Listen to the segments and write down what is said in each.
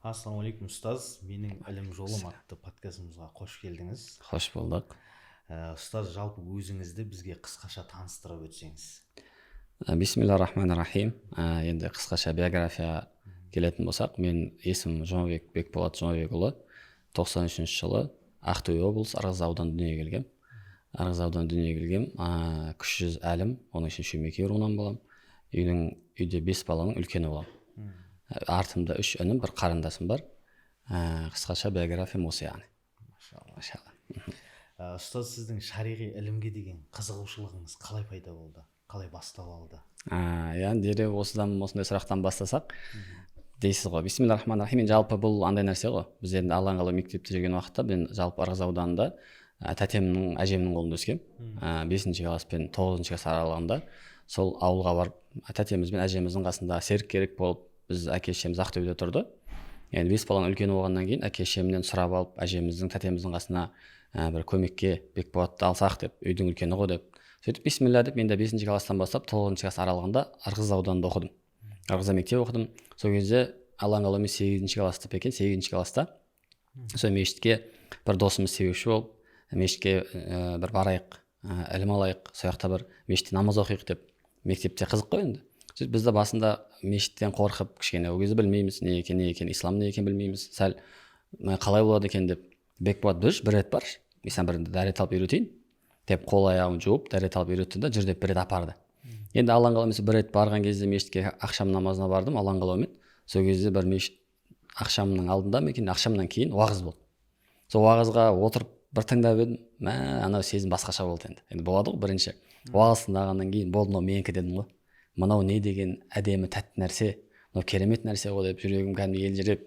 Ассалаумағалейкум ұстаз, менің ілім жолым атты подкастымызға қош келдіңіз. Хош болдық. Ұстаз, жалпы өзіңізді бізге қысқаша таныстырып өтсеңіз. Бисмиллахир-рахманир-рахим. Енді қысқаша биография келетін болсақ, мен есімім Жұмабек Бекболат Жұмабекұлы. 93 жылы Ақтөбе облысы Ырғыз ауданында дүниеге келгем. Кіші жүз әлім, оның үшін Шөмекей руынан боламын. Үйде 5 баланың үлкені боламын. Артымда 3 інім, бір қарындасым бар. Қысқаша биографиям осы яғни. Машалла. Ұстаз, сіздің шариғи ілімге деген қызығушылығыңыз қалай пайда болды? Қалай бастау алды? Яғни дереу осындай сұрақтан бастасақ, дейсіз ғой. Бисмиллахир-рахманир-рахим. Жалпы бұл андай нәрсе ғой. Біз енді Алланың қалауымен мектепте жүрген уақытта мен жалпы Ырғыз ауданында тәтемнің, әжемнің қолында өскем. 5-ші класс пен 9-ші класс аралығында сол ауылға барып, тәтеміз бен әжеміздің қасында серік керек болып, біз әке-шешеміз Ақтөбеде тұрды. Енді 5 баланың үлкені болғаннан кейін әке-шешемнен сұрап алып, әжеміздің, тәтеміздің қасына бір көмекке Бекболатты алсақ деп, үйдің үлкені ғой деп. Сөйтіп бисмилля деп, мен де 5-ші класстан бастап 9-ші класс аралығында Ырғыз ауданында оқыдым. Ырғызда мектеп оқыдым. Сол кезде Алланың қалауымен 8-ші класста екен, 8-ші класста сол мешітке бір досымыз себепші болып, мешітке бір барайық, ілім алайық, сол жақта бір мешітте намаз оқиық деп. Мектепте қызық қой енді. Сөйтіп бізді басында мешіттен қорқып, кішкене ол кезде білмейміз, не екен, ислам не екен білмейміз. Сәл қалай болады екен деп, Бекболат бір рет бар, мен саған бір дәрет алып үйретейін деп, қол аяғын жуып, дәрет алып үйретті де, жүр деп бір рет апарды. Енді Алланың қалауымен бір рет барған кезде мешітке ақшам намазына бардым, Алланың қалауымен. Сол кезде бір мешіт ақшамның алдында екен, ақшамнан кейін уағыз болды. Сол уағызға отырып бір тыңдап едім, анау сезім басқаша болды енді. Енді болады ғой, бірінші уағыз тыңдағаннан кейін болды, мынау менікі дедім ғой. Мынау не деген әдемі тәтті нәрсе, мынау керемет нәрсе ғой деп, жүрегім кәдімгі елжіреп,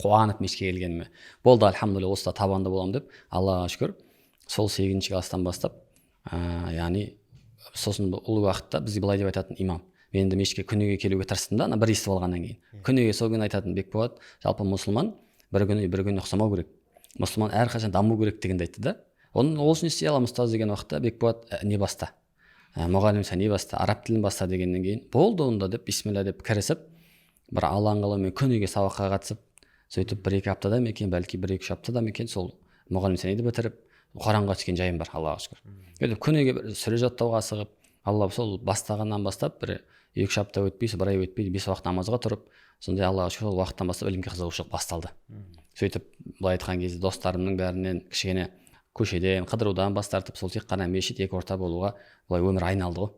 қуанып мешітке келгеніме. Болды, альхамдулилля, осыда табанда боламын деп, Аллаға шүкір, сол 8-ші класстан бастап, яғни сосын ол уақытта бізге былай деп айтатын имам. Мен енді мешітке күніге келуге тырыстым да, бір естіп алғаннан кейін. Күніге сол күні айтатын Бекболат, жалпы мұсылман бір күні ұқсамау керек. Мұсылман әрқашан даму керек дегенді айтты да. Ол үшін істей аламын ұстаз деген уақытта Бекболат не баста? Мұғалім сен не баста? Араб тілін баста дегеннен кейін болды онда деп, бисмилля деп кірісіп, бір Алланың қалауымен күніге сабаққа қатысып, сөйтіп 1-2 аптада екен, бәлки 1-2 аптада екен, сол мұғалім сенеді бітіріп, Құранға түскен жайым бар, Аллаға шүкір. Сөйтіп күніге бір сүре жаттауға асығып, Алла сол бастағаннан бастап бір 2 апта өтпей, 1 ай өтпей, 5 уақыт намазға тұрып, сондай Аллаға шүкір сол уақыттан бастап ілімге қызығушылық басталды. Сөйтіп былай айтқан кезде достарымның бәрінен кішкене көшеден қыдырудан бас тартып, сол тек қана мешіт екі орта болуға былай өмір айналды ғой.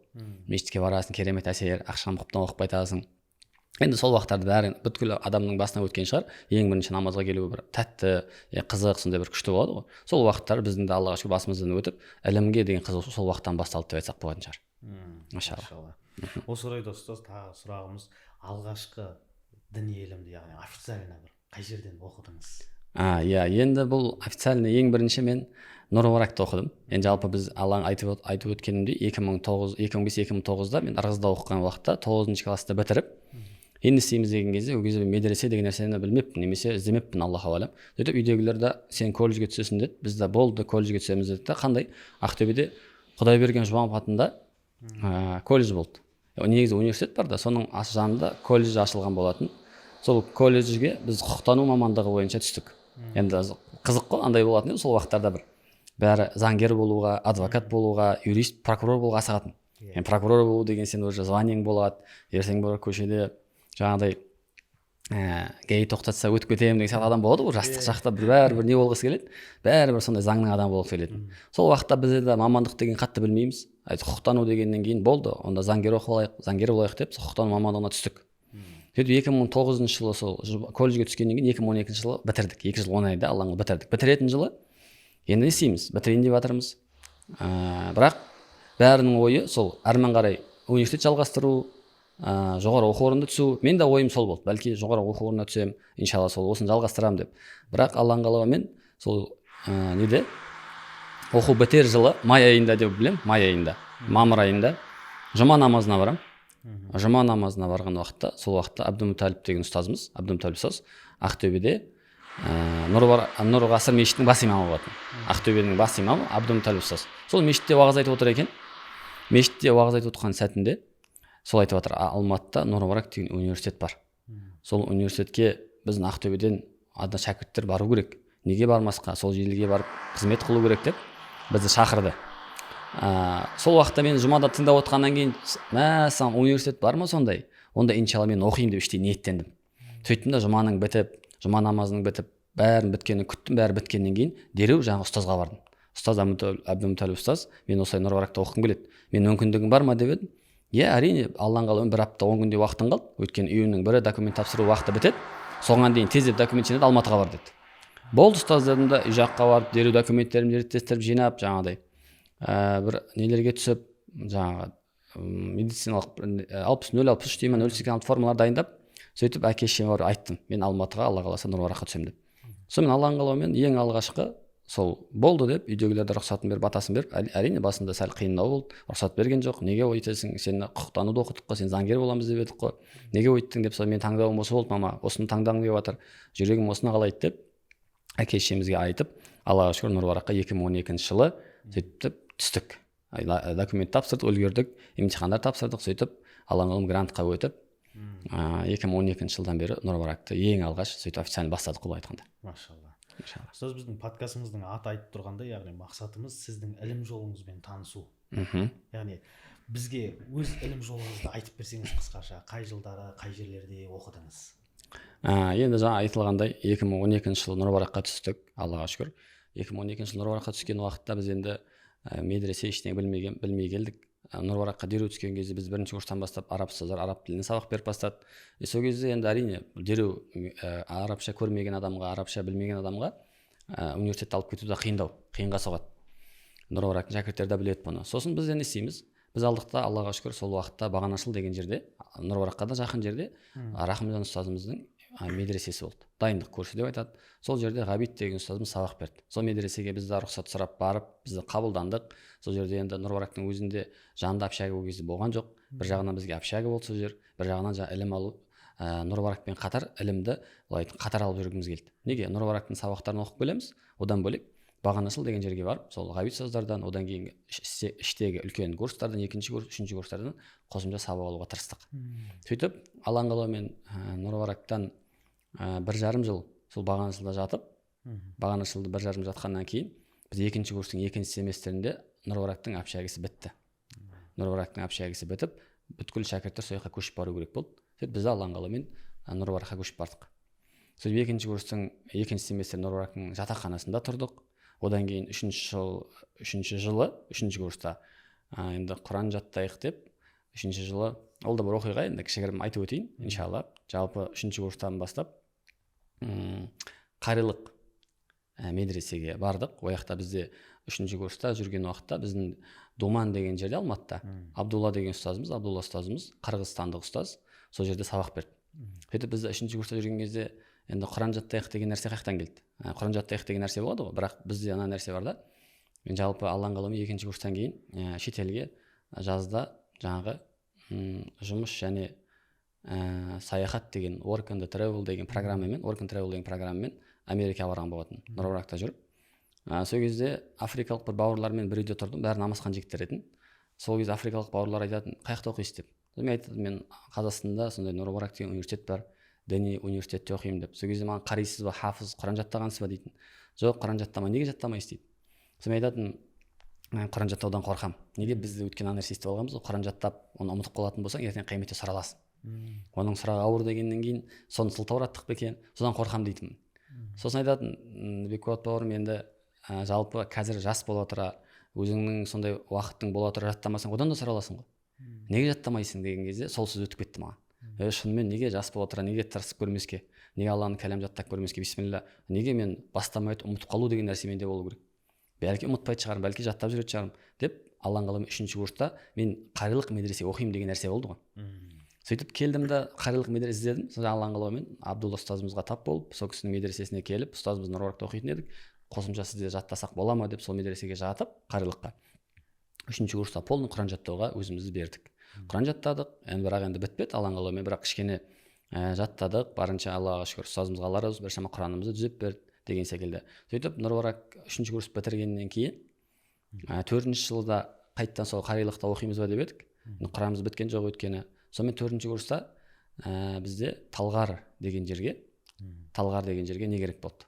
Мешітке барасың, керемет әсер, ақшам құптан оқып қайтасың. Енді сол уақыттарды бәрін бүткіл адамның басынан өткен шығар. Ең бірінші намазға келуі бір тәтті, қызық, сондай бір күшті болады ғой. Сол уақыттар біздің де Аллаға шүкір басымыздан өтіп, ілімге деген қызығушылық сол уақыттан басталды деп айтсақ болатын шығар. Машалла. Осы орайда ұстаз, тағы сұрағымыз, алғашқы діни ілімді, яғни официально қай жерден оқыдыңыз? Енді бұл официально ең бірінші мен Нұр-Мүбаракта оқыдым. Енді жалпы біз Аллаң айтып өткенімдей 2005-2009-да мен Ырғызда оқыған уақытта 9-ші класты бітіріп, енді істейміз деген кезде, ол кезде медресе деген нәрсені білмеппін, немесе іздемеппін, Аллаху алам. Сөйтіп үйдегілер де сен колледжге түсесің деді. Біз де болды, колледжге түсеміз деді. Қандай? Ақтөбеде Құдайберген Жұбанов атында колледж болды. Негізі университет бар да, соның жанында колледж ашылған болатын. Сол колледжге біз құқықтану мамандығы бойынша түстік. Енді қызық қой, андай болатын еді сол уақыттарда бір. Бәрі заңгер болуға, адвокат болуға, юрист, прокурор болуға асығатын. Енді прокурор болу деген сен уже званиең болады. Ертең бір көшеде жаңағыдай гей тоқтатса өтіп кетемін деген сияқты адам болады ғой, жастық шақта бәрібір не болғысы келеді, бәрібір сондай заңның адамы болғысы келеді. Сол уақытта біз де мамандық деген қатты білмейміз. Құқықтану дегеннен кейін болды, онда заңгер болайық деп құқықтану мамандығына түстік. Сөйтіп 2009 жылы сол колледжге түскеннен кейін 2012 жылы бітірдік. 2 жыл 10 айда Алланың бітірдік. Бітіретін жылы енді не істейміз? Бітірейін деп жатырмыз. Бірақ бәрінің ойы сол әрмен қарай университет жалғастыру, жоғары оқу орнына түсу. Мен де ойым сол болды. Бәлки жоғары оқу орнына түсем, иншалла сол осыны жалғастырамын деп. Бірақ Алланың қалауымен сол оқу бітер жылы май айында деп білем, мамыр айында жұма намазына барам. Жұма намазына барған уақытта, сол уақытта Абдумуталип деген ұстазымыз, Абдумуталип ұстаз Ақтөбеде Нұр ғасыр мешітінің бас имамы болатын. Ақтөбенің бас имамы Абдумуталип ұстаз. Сол мешітте уағыз айтып отыр екен. Мешітте уағыз айтып отқан сәтінде сол айтып отыр, Алматыда Нұр-Мүбарак деген университет бар. Сол университетке біздің Ақтөбеден шәкірттер бару керек, неге бармасқа, сол жерге барып қызмет қылу керек деп бізді шақырды. Сол уақытта мен жұмада тыңдап отқаннан кейін, мәссаған, университет бар ма сондай? Онда иншалла мен оқимын деп іштей ниеттендім. Сөйттім да жұманың бітіп, жұма намазының бітіп, бәрін біткенін күттім, бәрі біткеннен кейін дереу жаңағы ұстазға бардым. Ұстаз Әбдімүтәліп ұстаз, мен осылай Нұр-Мүбаракта оқығым келеді. Мен мүмкіндігің бар ма деп едім. Әрине, Алланың қалауымен 1 апта 10 күнде уақытың қалды. Өйткені үйімнің бірі документ тапсыру уақыты бітеді. Соған дейін тездеп документ жинап Алматыға бар деді. Болды, ұстаз дедім да, үй жаққа барып, дереу документтерімді реттестіріп жинап, жаңағыдай бір нелерге түсіп, жаңағы медициналық 60-063 деймін, 086 формалар дайындап, сөйтіп әке-шешеме барып айттым, мен Алматыға, Алла қаласа Нұр-Мүбаракқа түсемін деп. Сонымен Алланың қалауымен ең алғашқы сол болды деп, үйдегілерді рұқсатын беріп, батасын беріп, әрине басында сәл қиындау болды, рұқсат берген жоқ, неге өйтесің, сені құқықтануды оқыдық қой, сен заңгер боламыз деп едік қой, неге өйттің деп, мен таңдауым осы болды, мама, осыны таңдағым келіп жатыр, жүрегім осыны қалайды деп, әке-шешемізге айтып, Аллаға шүкір Нұр-Мүбаракқа 2012 жылы сөйтіп түстік. Документ тапсырдық, үлгердік, емтихандар тапсырдық, сөйтіп Алланың қалауымен грантқа өтіп, 2012 жылдан бері Нұр-Мүбаракты ең алғаш сөйтіп официально бастадық, былай айтқанда. Машалла. Ұстаз, біздің подкастымыздың аты айтып тұрғандай, яғни мақсатымыз сіздің ілім жолыңызбен танысу. Яғни бізге өз ілім жолыңызды айтып берсеңіз қысқаша, қай жылдары, қай жерлерде оқыдыңыз? Енді жаңа айтылғандай 2012 жылы Нұр-Мүбаракқа түстік, Аллаға шүкір. 2012 жылы Нұр-Мүбаракқа түскен уақытта біз енді медресе ештеңе білмей келдік. Нұр-Мүбаракқа дереу түскен кезде біз 1-ші курстан бастап араб ұстаздар араб тілінен сабақ беріп бастады. Сол кезде енді әрине дереу арабша көрмеген адамға, арабша білмеген адамға университетті алып кету де қиынға соғады. Нұр-Мүбарактың шәкірттері де біледі бұны. Сосын біз не істейміз? Біз алдық та, Аллаға шүкір, сол уақытта Бағанашыл деген жерде, Нұр-Мүбаракқа да жақын жерде, Рахымжан ұстазымыздың медресесі болды. Дайындық курсы деп айтады. Сол жерде Ғабит деген ұстазымыз сабақ берді. Сол медресеге біз де рұқсат сұрап барып, бізді қабылдандық. Сол жерде енді Нұр-Мүбарактың өзінде жанында общага ол кезде болған жоқ. Бір жағынан бізге общага болды сол жер, бір жағынан жаңа ілім алу, Нұр-Мүбаракпен қатар ілімді қатар алып жүргіміз келді. Неге? Нұр-Мүбарактың сабақтарын оқып келеміз. Одан бөлек Бағанашыл деген жерге барып, сол Ғабит ұстаздардан, одан кейін іштегі үлкен курстардан, 2-ші курс, 3-ші курстардан қосымша сабақ алуға тырыстық. Сөйтіп, Алланың қалауымен Нұр-Мүбарактан 1,5 жыл сол Бағанашылда жатып, Бағанашылда 1,5 жыл жатқаннан кейін біз 2-ші курстың 2-ші семестрінде Нұр-Мүбарактың общагасы бітті. Нұр-Мүбарактың общагасы бітіп, бүткіл шәкірттер сол жаққа көшіп бару керек болды. Сөйтіп біз Алланың қалауымен Нұр-Мүбаракқа көшіп бардық. Сөйтіп 2-ші курстың 2-ші семестрінде Нұр-Мүбарактың жатақханасында тұрдық. Одан кейін 3-ші жылы 3-ші курста енді Құран жаттайық деп 3-ші жылы ол да бір оқиға, енді кішігірім айтып өтейін, иншалла. Жалпы 3-ші курстан бастап қарилық медресеге бардық. Ол жақта бізде 3-ші курста жүрген уақытта біздің Думан деген жерде, Алматыда, Абдулла деген ұстазымыз, қырғызстандық ұстаз, сол жерде сабақ берді. Сөйтіп біз 3-ші курста жүрген кезде енді Құран жаттайық деген нәрсе қаяқтан келді? Құран жаттайық деген нәрсе болады ғой, бірақ бізде ана нәрсе бар да. Мен жалпы Алланың қалауымен 2-ші курстан кейін шетелге жазда жаңағы жұмыс және саяхат деген Work and Travel деген программамен Америкаға барған болатын, Нұр-Мүбаракта жүріп. Сол кезде африкалық бір бауырлармен бір үйде тұрдым, бәрі намазхан жігіттер еді. Сол кезде африкалық бауырлар айтатын, қаяқта оқисыз деп. Мен айтадым, мен Қазақстанда сондай Нұр-Мүбарак деген университет бар, діни университетте оқимын деп. Сол кезде маған қарайсыз ба, хафыз, Құран жаттағансыз ба дейтін. Жоқ, Құран жаттамай, неге жаттамайсыз дейді. Мен айтатын, мен Құран жаттаудан қорқам. Неге? Бізде өткен нәрсе естіп алғанбыз ғой, Құран жаттап, оны ұмытып қалатын болсаң, ертең қияметте сұраласың. Оның сұрағы ауыр дегеннен кейін, соны сылтаураттық па екен, содан қорқам дейтін. Сосын айтатын, Бекболат бауырым, енді жалпы қазір жас бола тұра, өзіңнің сондай уақыттың бола тұра жаттамасаң, одан да сұраласың ғой. Неге жаттамайсың деген кезде сол сөз өтіп кетті маған. Шынымен неге жас бола тұра, неге тырысып көрмеске, неге Алланың кәлам жаттап көрмеске, бисмилля, неге мен бастамай ұмытып қалу деген нәрсе менде болу керек. Бәлки ұмытпайтын шығармын, бәлки жаттап жүретін шығармын деп, Алланың қалауымен 3-ші курста мен қарилық медресе оқимын деген нәрсе болды ғой. Сөйтіп келдім де қарилық медресе іздедім. Сонда Алланың қалауымен Абдулла ұстазымызға тап болып, сол кісінің медресесіне келіп, ұстазымыз Нұр-Мүбаракта оқитын едік. Қосымша сізде жаттасақ бола ма деп сол медресеге жатып, қарилыққа 3-ші курста полный Құран жаттауға өзімізді бердік. Құран жаттадық, бірақ енді бітпеді Алланың қалауымен, бірақ кішкене жаттадық, барынша Аллаға шүкір, ұстазымызға Алла разы болсын, біршама Құранымызды түзеп берді деген секілді. Сөйтіп Нұр-Мүбарак 3-ші курс бітіргеннен кейін 4-ші жылда қайттан сол қарилықта оқимыз ба деп едік. Құранымыз біткен жоқ өйткені. Сонымен 4-ші курста бізде Талғар деген жерге Талғар деген жерге не керек болды?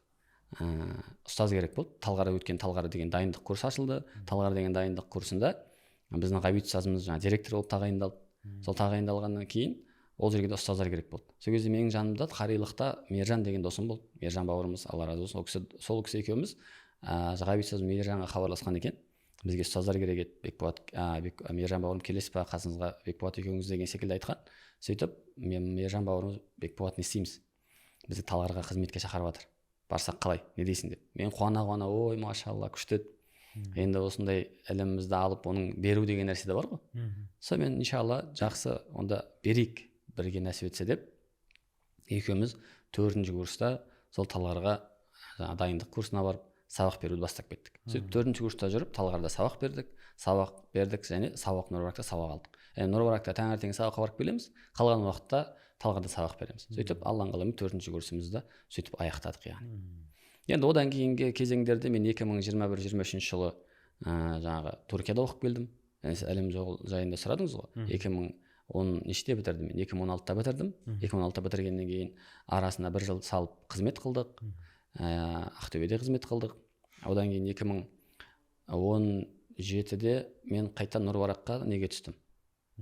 Ұстаз керек болды. Талғар өткен Талғар деген дайындық курсы ашылды. Талғар деген дайындық курсында біздің ғабит ұстазымыз жаңағы директор болып тағайындалды. Сол тағайындалғаннан кейін ол жерге де ұстаздар керек болды. Сол кезде менің жанымда Қарилықта Мержан деген досым болды. Мержан бауырымыз, Алла разы болсын. Сол кісі екеуміз ғабит ұстазым Мержанға хабарласқан екен. Бізге ұстаздар керек еді. Бекболат Мержан бауырым келесіз ба қасыңызға, Бекболат екеуіңіз деген секілді айтқан. Сөйтіп Мержан бауырымыз Бекболат не істейміз? Бізді Талғарға қызметке шақырып жатыр. Барсақ қалай? Не дейсің деп. Мен қуана ой машалла күшті. Енді осындай ілімімізді алып оның беру деген нәрсе де бар ғой. Сонымен иншалла жақсы, онда берейік, бірге нәсіп етсе деп екеуміз 4-ші курста сол Талғарға дайындық курсына барып сабақ беруді бастап кеттік. Сөйтіп 4-ші курста жүріп Талғарда сабақ бердік және Нұрбаракта сабақ алдық. Нұрбаракта таңертең сабаққа барып келеміз, қалған уақытта Талғарда сабақ береміз. Сөйтіп Алланың қалауымен 4-ші курсымызды сөйтіп аяқтадық яғни. Енді одан кейінгі кезеңдерде мен 2021-23 жылы жаңағы Түркияда оқып келдім. Әлем жайында сұрадыңыз ғой. 2010 нешеде бітірдім мен? 2016-та бітірдім. 2016-та бітіргеннен кейін арасына 1 жыл салып қызмет қылдық. Ақтөбеде қызмет қылдық. Одан кейін 2017-де мен қайта Нұрбаракқа неге түстім?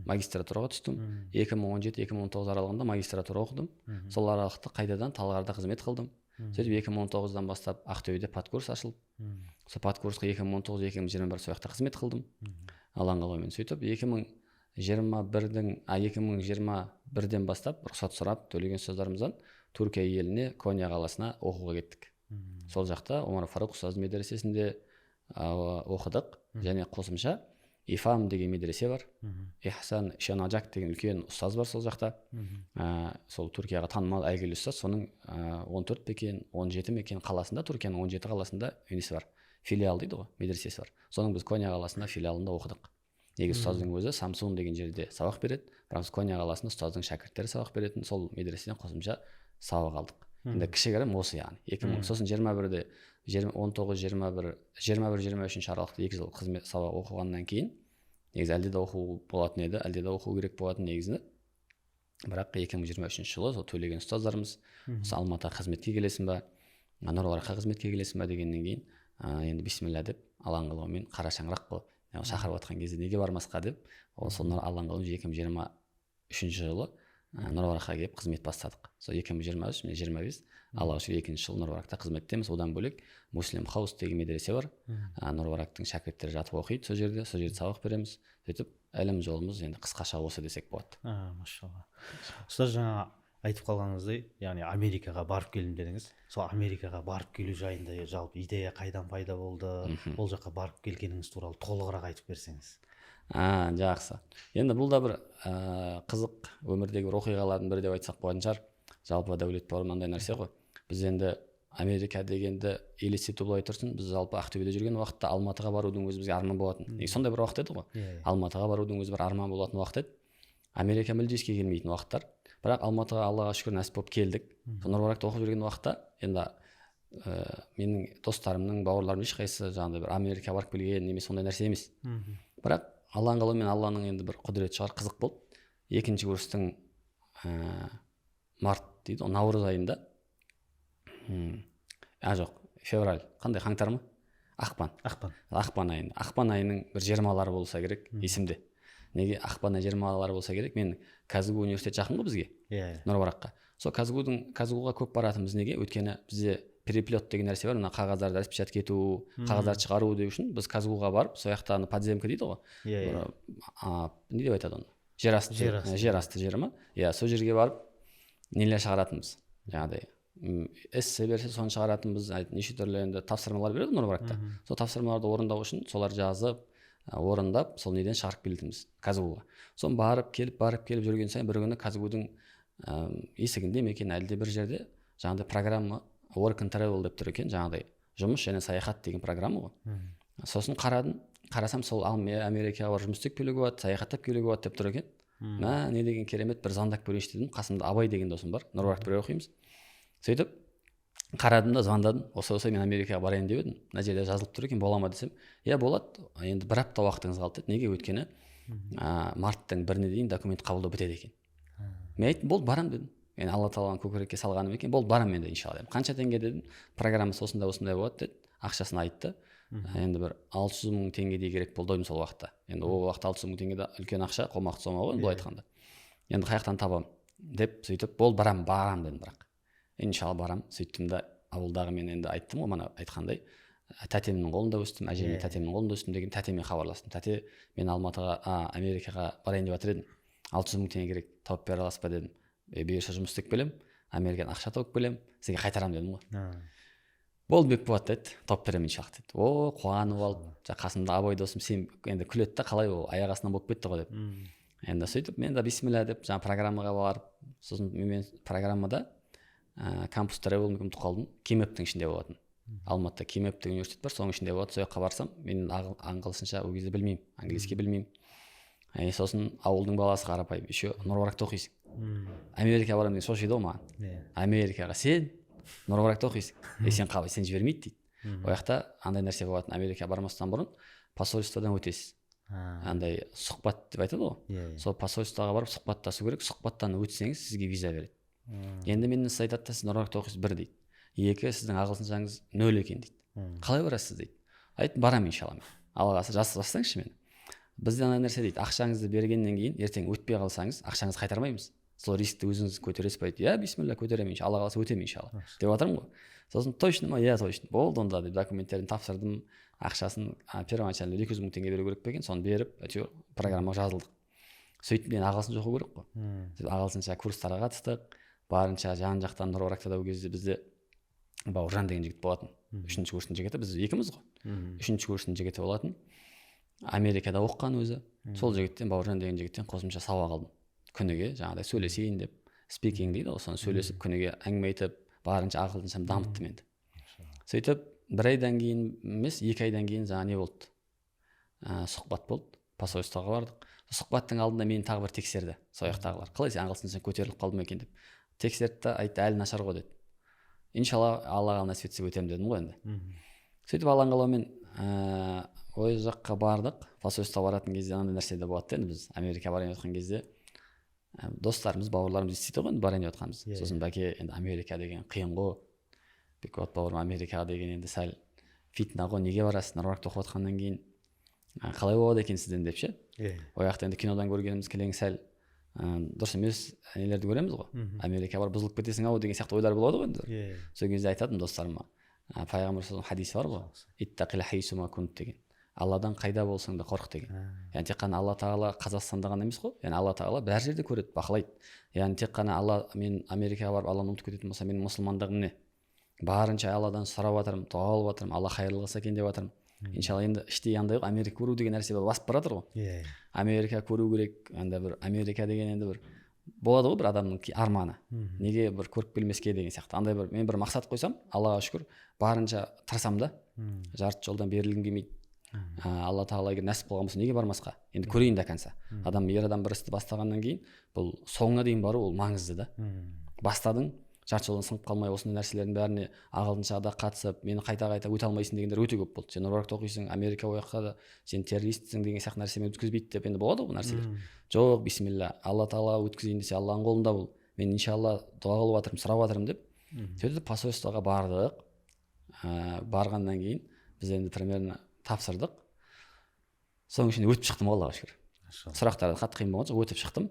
Магистратураға түстім. 2017-2019 аралығында магистратура оқыдым. Сол аралықта қайтадан Талғарда қызмет қылдым. Сөйтіп 2019-дан бастап Ақтөбеде падкурс ашылып, сол падкурсқа 2019-2021 сол жақта қызмет қылдым. Алланың қалауымен сөйтіп 2021-ден бастап рұқсат сұрап төлеген ұстаздарымыздан Түркия еліне Коня қаласына оқуға кеттік. Сол жақта Омар Фаруқ ұстаз медресесінде оқыдық және қосымша Ифам деген медресе бар. Ихсан Шанажак деген үлкен ұстаз бар сол жақта. Сол Түркияға танымал әйгілі ұстаз. Соның 14 мекен, 17 мекен қаласында, Түркияның 17 қаласында несі бар. Филиал дейді ғой, медресесі бар. Соның біз Коня қаласында филиалында оқыдық. Негізі ұстаздың өзі Самсун деген жерде сабақ береді. Бірақ біз Коня қаласында ұстаздың шәкірттері сабақ беретін, сол медреседен қосымша сабақ алдық. Енді кішігірім осы яғни. Сосын 21-де 21-23 аралықта 2 жыл қызмет сабақ оқығаннан кейін негізі әлде де оқу болатын еді, әлде де оқу керек болатын негізінде. Бірақ 2023 жылы сол төлеген ұстаздарымыз осы Алматыға қызметке келесің ба, Нұрбаракқа қызметке келесің ба дегеннен кейін енді бисмилля деп Алланың қалауымен қара шаңырақ қылып шақырып жатқан кезде неге бармасқа деп сол Алланың қалауымен 2023 жылы Нұрбаракқа келіп қызмет бастадық. Сол 2023 мен 25 Аллаға шүкір 2-ші жыл Нұрбаракта қызметтеміз. Одан бөлек Муслим Хаус деген медресе бар. Нұрбарактың шәкірттері жатып оқиды сол жерде сабақ береміз. Сөйтіп ілім жолымыз енді қысқаша осы десек болады. Машалла. Ұстаз жаңа айтып қалғаныңыздай, яғни Америкаға барып келдім дедіңіз. Сол Америкаға барып келу жайында жалпы идея қайдан пайда болды? Ол жаққа барып келгеніңіз туралы толығырақ айтып берсеңіз. Жақсы. Енді бұл да бір қызық өмірдегі бір оқиғалардың бірі деп айтсақ болатын шығар. Жалпы дәулет бауыр мынандай нәрсе ғой. Біз енді Америка дегенді елестету былай тұрсын, біз жалпы Ақтөбеде жүрген уақытта Алматыға барудың өзі бізге арман болатын. Сондай бір уақыт еді ғой. Алматыға барудың өзі бір арман болатын уақыт еді. Америка мүлде еске келмейтін уақыттар. Бірақ Алматыға Аллаға шүкір нәсіп болып келдік. Нұрбаракта оқып жүрген уақытта енді менің достарымның, бауырларымның ешқайсысы жаңағыдай бір Америкаға барып келген немесе сондай нәрсе емес. Бірақ Алланың қалауымен Алланың енді бір құдіреті шығар, қызық болды. 2-ші курстың март дейді, наурыз айында жоқ, февраль, қандай, қаңтар ма? Ақпан айында. Ақпан айының бір 20-лары болса керек, есімде. Неге ақпан айы 20-лары болса керек? Мен Казгу университет жақын ғой бізге, Нұрбаракқа. Сол Казгуға көп баратынбыз неге? Өйткені бізде переплет деген нәрсе бар, мына қағаздарды распечатка ету, қағаздарды шығару деу үшін біз Казгуға барып, сол жақта подземка дейді ғой. Не деп айтады оны? Жер асты жері ма? Сол жерге барып нелер шығаратынбыз. Жаңағыдай эссе берсе соны шығаратынбыз, неше түрлі енді тапсырмалар береді Нұрбаракта. Сол тапсырмаларды орындау үшін солар жазып, орындап, сол неден шығарып келетінбіз Казгуға. Соны барып келіп жүрген сайын бір күні Казгудың есігінде ме екен, әлде бір жерде жаңағыдай программа Work and Travel деп тұр екен, жаңағыдай жұмыс және саяхат деген программа ғой. Сосын қарасам сол Америкаға барып жұмыс істеп келуге болады, саяхаттап келуге болады деп тұр екен. Не деген керемет, бір звондап көрейінші дедім. Қасымда Абай деген досым бар, Нұрбаракта бірге оқимыз. Сөйтіп қарадым да звондадым. Осы мен Америкаға барайын деп едім. Мына жерде жазылып тұр екен, бола ма десем, болады. Енді бір апта уақытыңыз қалды деді. Неге? Өйткені марттың 1-іне дейін документ қабылдау бітеді екен. Мен айттым, болды, барам дедім. енді алла тағаланың көкірекке салғаным екен, болды барамын мен де иншалла дедім. Қанша теңге дедім, программасы осындай болады деді, ақшасын айтты. Енді бір 600 мың теңгедей керек болды ойым сол уақытта. Енді ол уақытта 600 мың теңге де үлкен ақша, қомақты сома ғой былай айтқанда. Енді қаяқтан табамын деп сөйтіп, болды барам дедім. Бірақ иншалла барам. Сөйттім де ауылдағы мен енді айттым ғой, мана айтқандай, тәтемнің қолында өстім, әжеме тәтемнің қолында өстім деген тәтеме хабарластым. Тәте, мен Америкаға барайын деп жатыр едім. 600 мың теңге керек, тауып бере аласыз ба дедім. Бұйырса жұмыс істеп келем, Америкадан ақша тауып келем, сізге қайтарамын дедім ғой. Болды, бек болады деді, тауып беремін иншалла деді. О, қуанып алып, қасымда абай досым сен енді күледі да, қалай ол аяқ астынан болып кетті ғой деп. Енді сөйтіп мен де бисмилля деп жаңа программаға барып, сосын мен программада кампус тревел ұмытып қалдым, Кимэптің ішінде болатын. Алматыда Кимэптің университет бар, соның ішінде болады. Сол жаққа барсам, мен ағылшынша ол кезде білмеймін, английский білмеймін. Сосын ауылдың баласы қарапайым, еще Нұрбаракта оқисың. Америкаға барамын деген шошиды ғой маған. Америкаға сен Нұрбаракта оқисың, сен қалай, сен жібермейді дейді. Ол жақта андай нәрсе болатын, Америкаға бармастан бұрын посольстводан өтесіз. Андай сұхбат деп айтады ғой. Сол посольствоға барып сұхбаттасу керек, сұхбаттан өтсеңіз сізге виза береді. Енді менен сіз айтады да, сіз Нұрбаракта оқисыз 1 дейді. 2, сіздің ағылшыншаңыз 0 екен дейді. Қалай барасыз дейді. Айттым, барамын иншалла. Алла қаласа жазсаңызшы мені. Бізде ана нәрсе дейді, ақшаңызды бергеннен кейін ертең өтпей қалсаңыз, ақшаңызды қайтармаймыз. Сол рискті өзіңіз көтересіз ба дейді. Бисмилля, көтеремін иншалла, Алла қаласа өтемін иншалла деп жатырмын ғой. Сосын точно ма? Точно. Болды онда деп документтерін тапсырдым, ақшасын первоначально 200 мың теңге беру керек пе екен, соны беріп, программаға жазылдық. Сөйтіп мен ағылшынша оқу керек қой. Ағылшынша курстарға қатыстық, барынша жан-жақтан Нұрбарактада ол кезде бізде Бауыржан деген жігіт болатын. 3-ші курстың жігіті, біз екеуміз ғой. 3-ші курстың жігіті болатын. Америкада оққан өзі. Сол жігіттен, Бауыржан деген жігіттен қосымша сабақ алдым. Күніге жаңағыдай сөйлесейін деп, спикинг дейді, соны сөйлесіп, күніге әңгіме айтып, барынша ағылшыншам дамыттым енді. Сөйтіп, 1 айдан кейін емес, 2 айдан кейін жаңа не болды? Сұхбат болды. Посольствоға бардық. Сұхбаттың алдында мені тағы бір тексерді. Сол жақтағылар. Қалай сен ағылшыншаң көтеріліп қалдым екен деп. Тексерді, айтты, әлі нашар ғой деді. Иншалла, Аллаға насіп етсе өтемін дедім ғой енді. Сөйтіп алған қалаумен ой жаққа бардық. Посольствоға баратын кезде андай нәрсе де болады енді, біз Америкаға барайын жатқан кезде достарымыз, бауырларымыз естиді ғой барайын деп жатқанымыз. Сосын бәке, енді Америка деген қиын ғой. Бекболат бауырым, Америкаға деген енді сәл фитна ғой, неге барасыз? Нұрбаракта оқып жатқаннан кейін қалай болады екен сізден деп ше. Ол жақта енді кинодан көргеніміз келең сәл дұрыс емес нелерді көреміз ғой. Америкаға барып бұзылып кетесің ау деген сияқты ойлар болады ғой енді. Сол кезде айтатым достарыма, пайғамбар саллаллаху хадис бар ғой, иттақил хайсума кунт деген. Алладан қайда болсаң да қорық деген. Яғни тек қана Алла тағала Қазақстанда ғана емес қой. Яғни Алла тағала бәр жерде көреді, бақылайды. Яғни тек қана мен Америкаға барып Алланы ұмытып кететін болсам, менің мұсылмандығым не? Барынша Алладан сұрап жатырмын, дұға қылып жатырмын, Алла қайырлы қылса екен деп жатырмын. Иншалла енді іштей андай ғой, Америка көру деген нәрсе басып бара жатыр ғой. Америка көру керек, анда бір Америка деген енді бір болады ғой бір адамның арманы. Неге бір көріп келмеске деген сияқты. Андай бір мен бір мақсат қойсам, Аллаға шүкір, барынша тырысамын да. Жарты жолдан берілгім келмейді. Алла тағала егер нәсіп қылған болса, неге бармасқа? Енді көрейін да қанса. Ер адам бір істі бастағаннан кейін, бұл соңына дейін бару ол маңызды да. Бастадың, жарты жолдан сынып қалмай, осындай нәрселердің бәріне ағылшыншада қатысып, мені қайта-қайта өте алмайсың дегендер өте көп болды. Сен Нұрбаракта оқисың, Америка ояққа да сен террористсің деген сияқты нәрсемен өткізбейді деп енді болады ғой нәрселер. Жоқ, бисмилля, Алла тағала өткізейін десе, Алланың қолында бұл. Мен иншалла дұға қылып жатырмын, сұрап жатырмын деп. Сөйтіп посольствоға бардық. Барғаннан кейін біз енді примерно тапсырдық. Соның ішінде өтіп шықтым, Аллаға шүкір. Сұрақтарды қатты қиын болған жоқ, өтіп шықтым.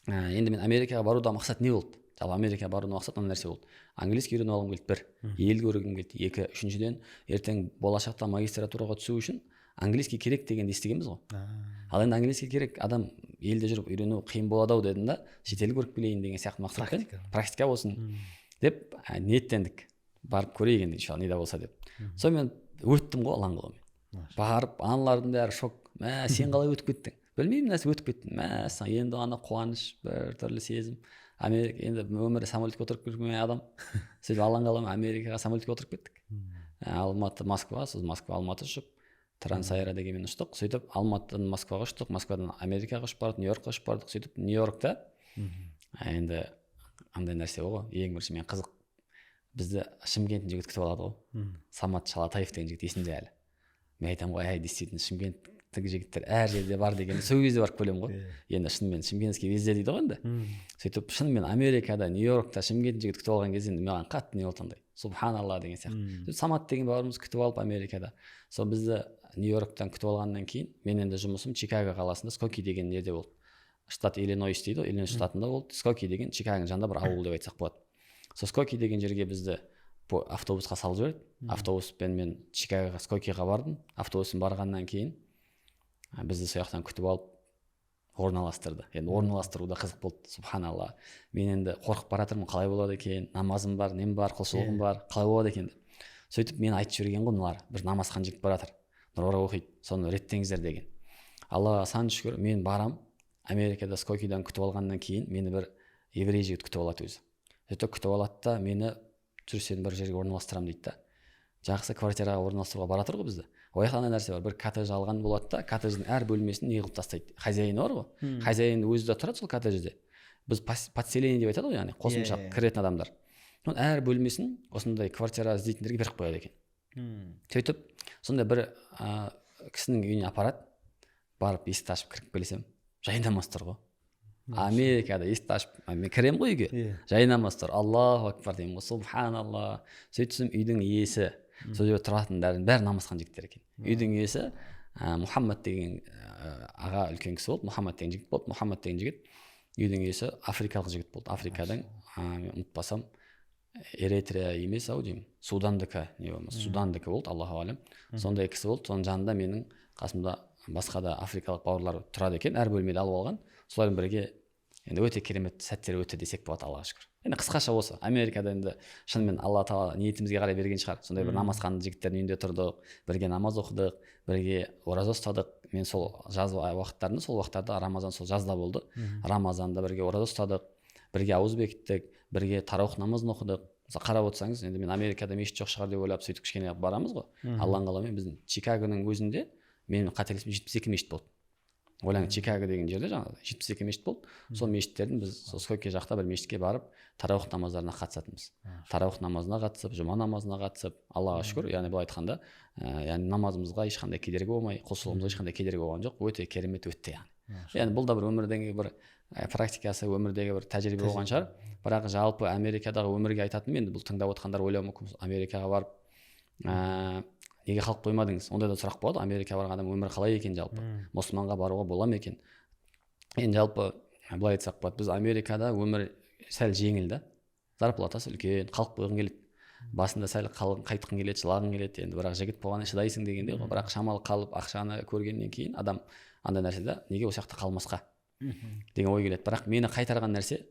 Енді мен Америкаға баруда мақсат не болды? Жалпы Америкаға барудың мақсаты мына нәрсе болды. Английский үйреніп алғым келді 1, ел көргім келді 2, үшіншіден ертең болашақта магистратураға түсу үшін английский керек дегенді естігенбіз ғой. Ал енді английский керек, адам елде жүріп үйрену қиын болады ау дедім да, шетел көріп келейін деген сияқты мақсатпен, практика болсын деп ниеттендік. Барып көрейік енді иншалла, не да болса деп. Сонымен өттім ғой Алланың қалауымен. Барып аналардың бәрі шок. Сен қалай өтіп кеттің? Білмеймін, нәрсе өтіп кеттім. Енді ана қуаныш, бір түрлі сезім. Америка енді өмірі самолетке отырып кеткен адам. Сөйтіп Алланың қалауымен Америкаға самолетке отырып кеттік. Алматы, Москва, сосын Москва, Алматы ұшып, Трансайра дегенмен ұштық. Сөйтіп Алматыдан Москваға ұштық, Москвадан Америкаға ұшып бардық, Нью-Йоркқа ұшып бардық. Сөйтіп Нью-Йоркта енді андай нәрсе ғой, ең бірінші мен қызық. Бізді Шымкенттің жігіт күтіп алады ғой. Самат Шалатаев деген жігіт есімде әлі. Мен айтамын ғой, действительно Шымкенттің шымкенттік жігіттер әр жерде бар деген сол кезде барып көремін ғой. Енді шынымен шымкентский везде дейді ғой енді. Сөйтіп шынымен Америкада, Нью-Йоркта шымкент жігіт күтіп алған кезде маған қатты не болды андай. Субханалла деген сияқты. Самат деген бауырымыз күтіп алып Америкада. Сол бізді Нью-Йорктан күтіп алғаннан кейін мен енді жұмысым Чикаго қаласында Скоки деген жерде болды. Штат Иллинойс дейді ғой, Иллинойс штатында болды. Скоки деген Чикагоның жанында бір ауыл деп айтсақ болады. Сол Скоки деген жерге бізді автобусқа салып жіберді. Автобуспен мен Чикагоға Скокиға бардым. Автобуспен барғаннан кейін бізді сол жақтан күтіп алып орналастырды. Енді орналастыру да қызық болды. Субханалла. Мен енді қорқып бара жатырмын, қалай болады екен? Намазым бар, нем бар, құлшылығым бар, қалай болады екен деп. Сөйтіп мен айтып жіберген ғой, мыналар бір намазхан жігіт бара жатыр. Нұрбара оқиды. Соны реттеңіздер деген. Аллаға сан шүкір, мен барам. Америкада Скокидан күтіп алғаннан кейін мені бір еврей жігіт күтіп алады өзі. Сөйтіп күтіп алады да мені жүрсен бір жерге орналастырамын дейді да. Жақсы квартираға орналастыруға бара жатыр ғой бізді. Ояқта нәрсе бар, бір коттедж алған болады да, коттедждің әр бөлмесін не қылып тастайды. Хозяйны бар ғой. Хозяйн өзі де тұрады сол коттеджде. Біз подселение деп айтады ғой, яғни қосымша кіретін адамдар. Оның әр бөлмесін осындай квартира іздейтіндерге беріп қояды екен. Сөйтіп сондай бір кісінің үйіне апарады. Барып есікті ашып кіріп келсем, жайнамаз тұр ғой. Америкада есікті ашып мен кіремін ғой үйге. Жайнамаз тұр. Аллаху акбар деймін ғой. Субханалла. Сөйтсем үйдің иесі сол жерде тұратындардың бәрі намазхан жігіттер екен. Үйдің иесі Мұхаммад деген аға үлкен кісі болды. Мұхаммад деген жігіт болды. Мұхаммад деген жігіт үйдің иесі африкалық жігіт болды. Африкадан мен ұмытпасам Эритрия емес ау деймін. Судандікі не болмаса Судандікі болды, Аллаху алем. Сондай кісі болды. Соның жанында менің қасымда басқа да африкалық бауырлар тұрады екен. Әр бөлмеде алып алған. Солармен бірге енді өте керемет сәттер өтті десек болады, Аллаға шүкір. Енді қысқаша осы. Америкада енді шынымен Алла тағала ниетімізге қарай берген шығар. Сондай бір намазхан жігіттердің үйінде тұрдық, бірге намаз оқыдық, бірге ораза ұстадық. Мен сол жаз уақыттарында, сол уақыттарда Рамазан сол жазда болды. Рамазанда бірге ораза ұстадық, бірге ауыз бекіттік, бірге тараух намазын оқыдық. Қарап отырсаңыз, енді мен Америкада мешіт жоқ шығар деп ойлап сөйтіп кішкене барамыз ғой. Алланың қалауымен біздің Чикагоның өзінде мен қателеспесем 72 мешіт болды. Ойлаңыз, Чикаго деген жерде жаңағы 72 мешіт болды. Сол мешіттердің біз сол Скоки жақта бір мешітке барып тараух намаздарына қатысатынбыз. Тараух намазына қатысып, жұма намазына қатысып, Аллаға шүкір, яғни былай айтқанда, яғни намазымызға ешқандай кедергі болмай, құлшылығымызға ешқандай кедергі болған жоқ. Өте керемет өтті яғни. Яғни бұл да бір өмірдегі бір практикасы, өмірдегі бір тәжірибе болған шығар. Бірақ жалпы Америкадағы өмірге айтатыным, енді бұл тыңдап отырғандар ойлауы мүмкін, Америкаға барып неге қалып қоймадыңыз? Ондай да сұрақ болады. Америкаға барған адам өмір қалай екен жалпы? Мұсылманға баруға бола ма екен? Енді жалпы былай айтсақ болады, біз Америкада өмір сәл жеңіл да. Зарплатасы үлкен, қалып қойғың келеді. Басында сәл қайтқың келеді, жылағың келеді. Енді бірақ жігіт болғаннан шыдайсың дегенде ғой. Бірақ шамалы қалып ақшаны көргеннен кейін адам андай нәрседе неге осы жақта қалмасқа деген ой келеді. Бірақ мені қайтарған нәрсе,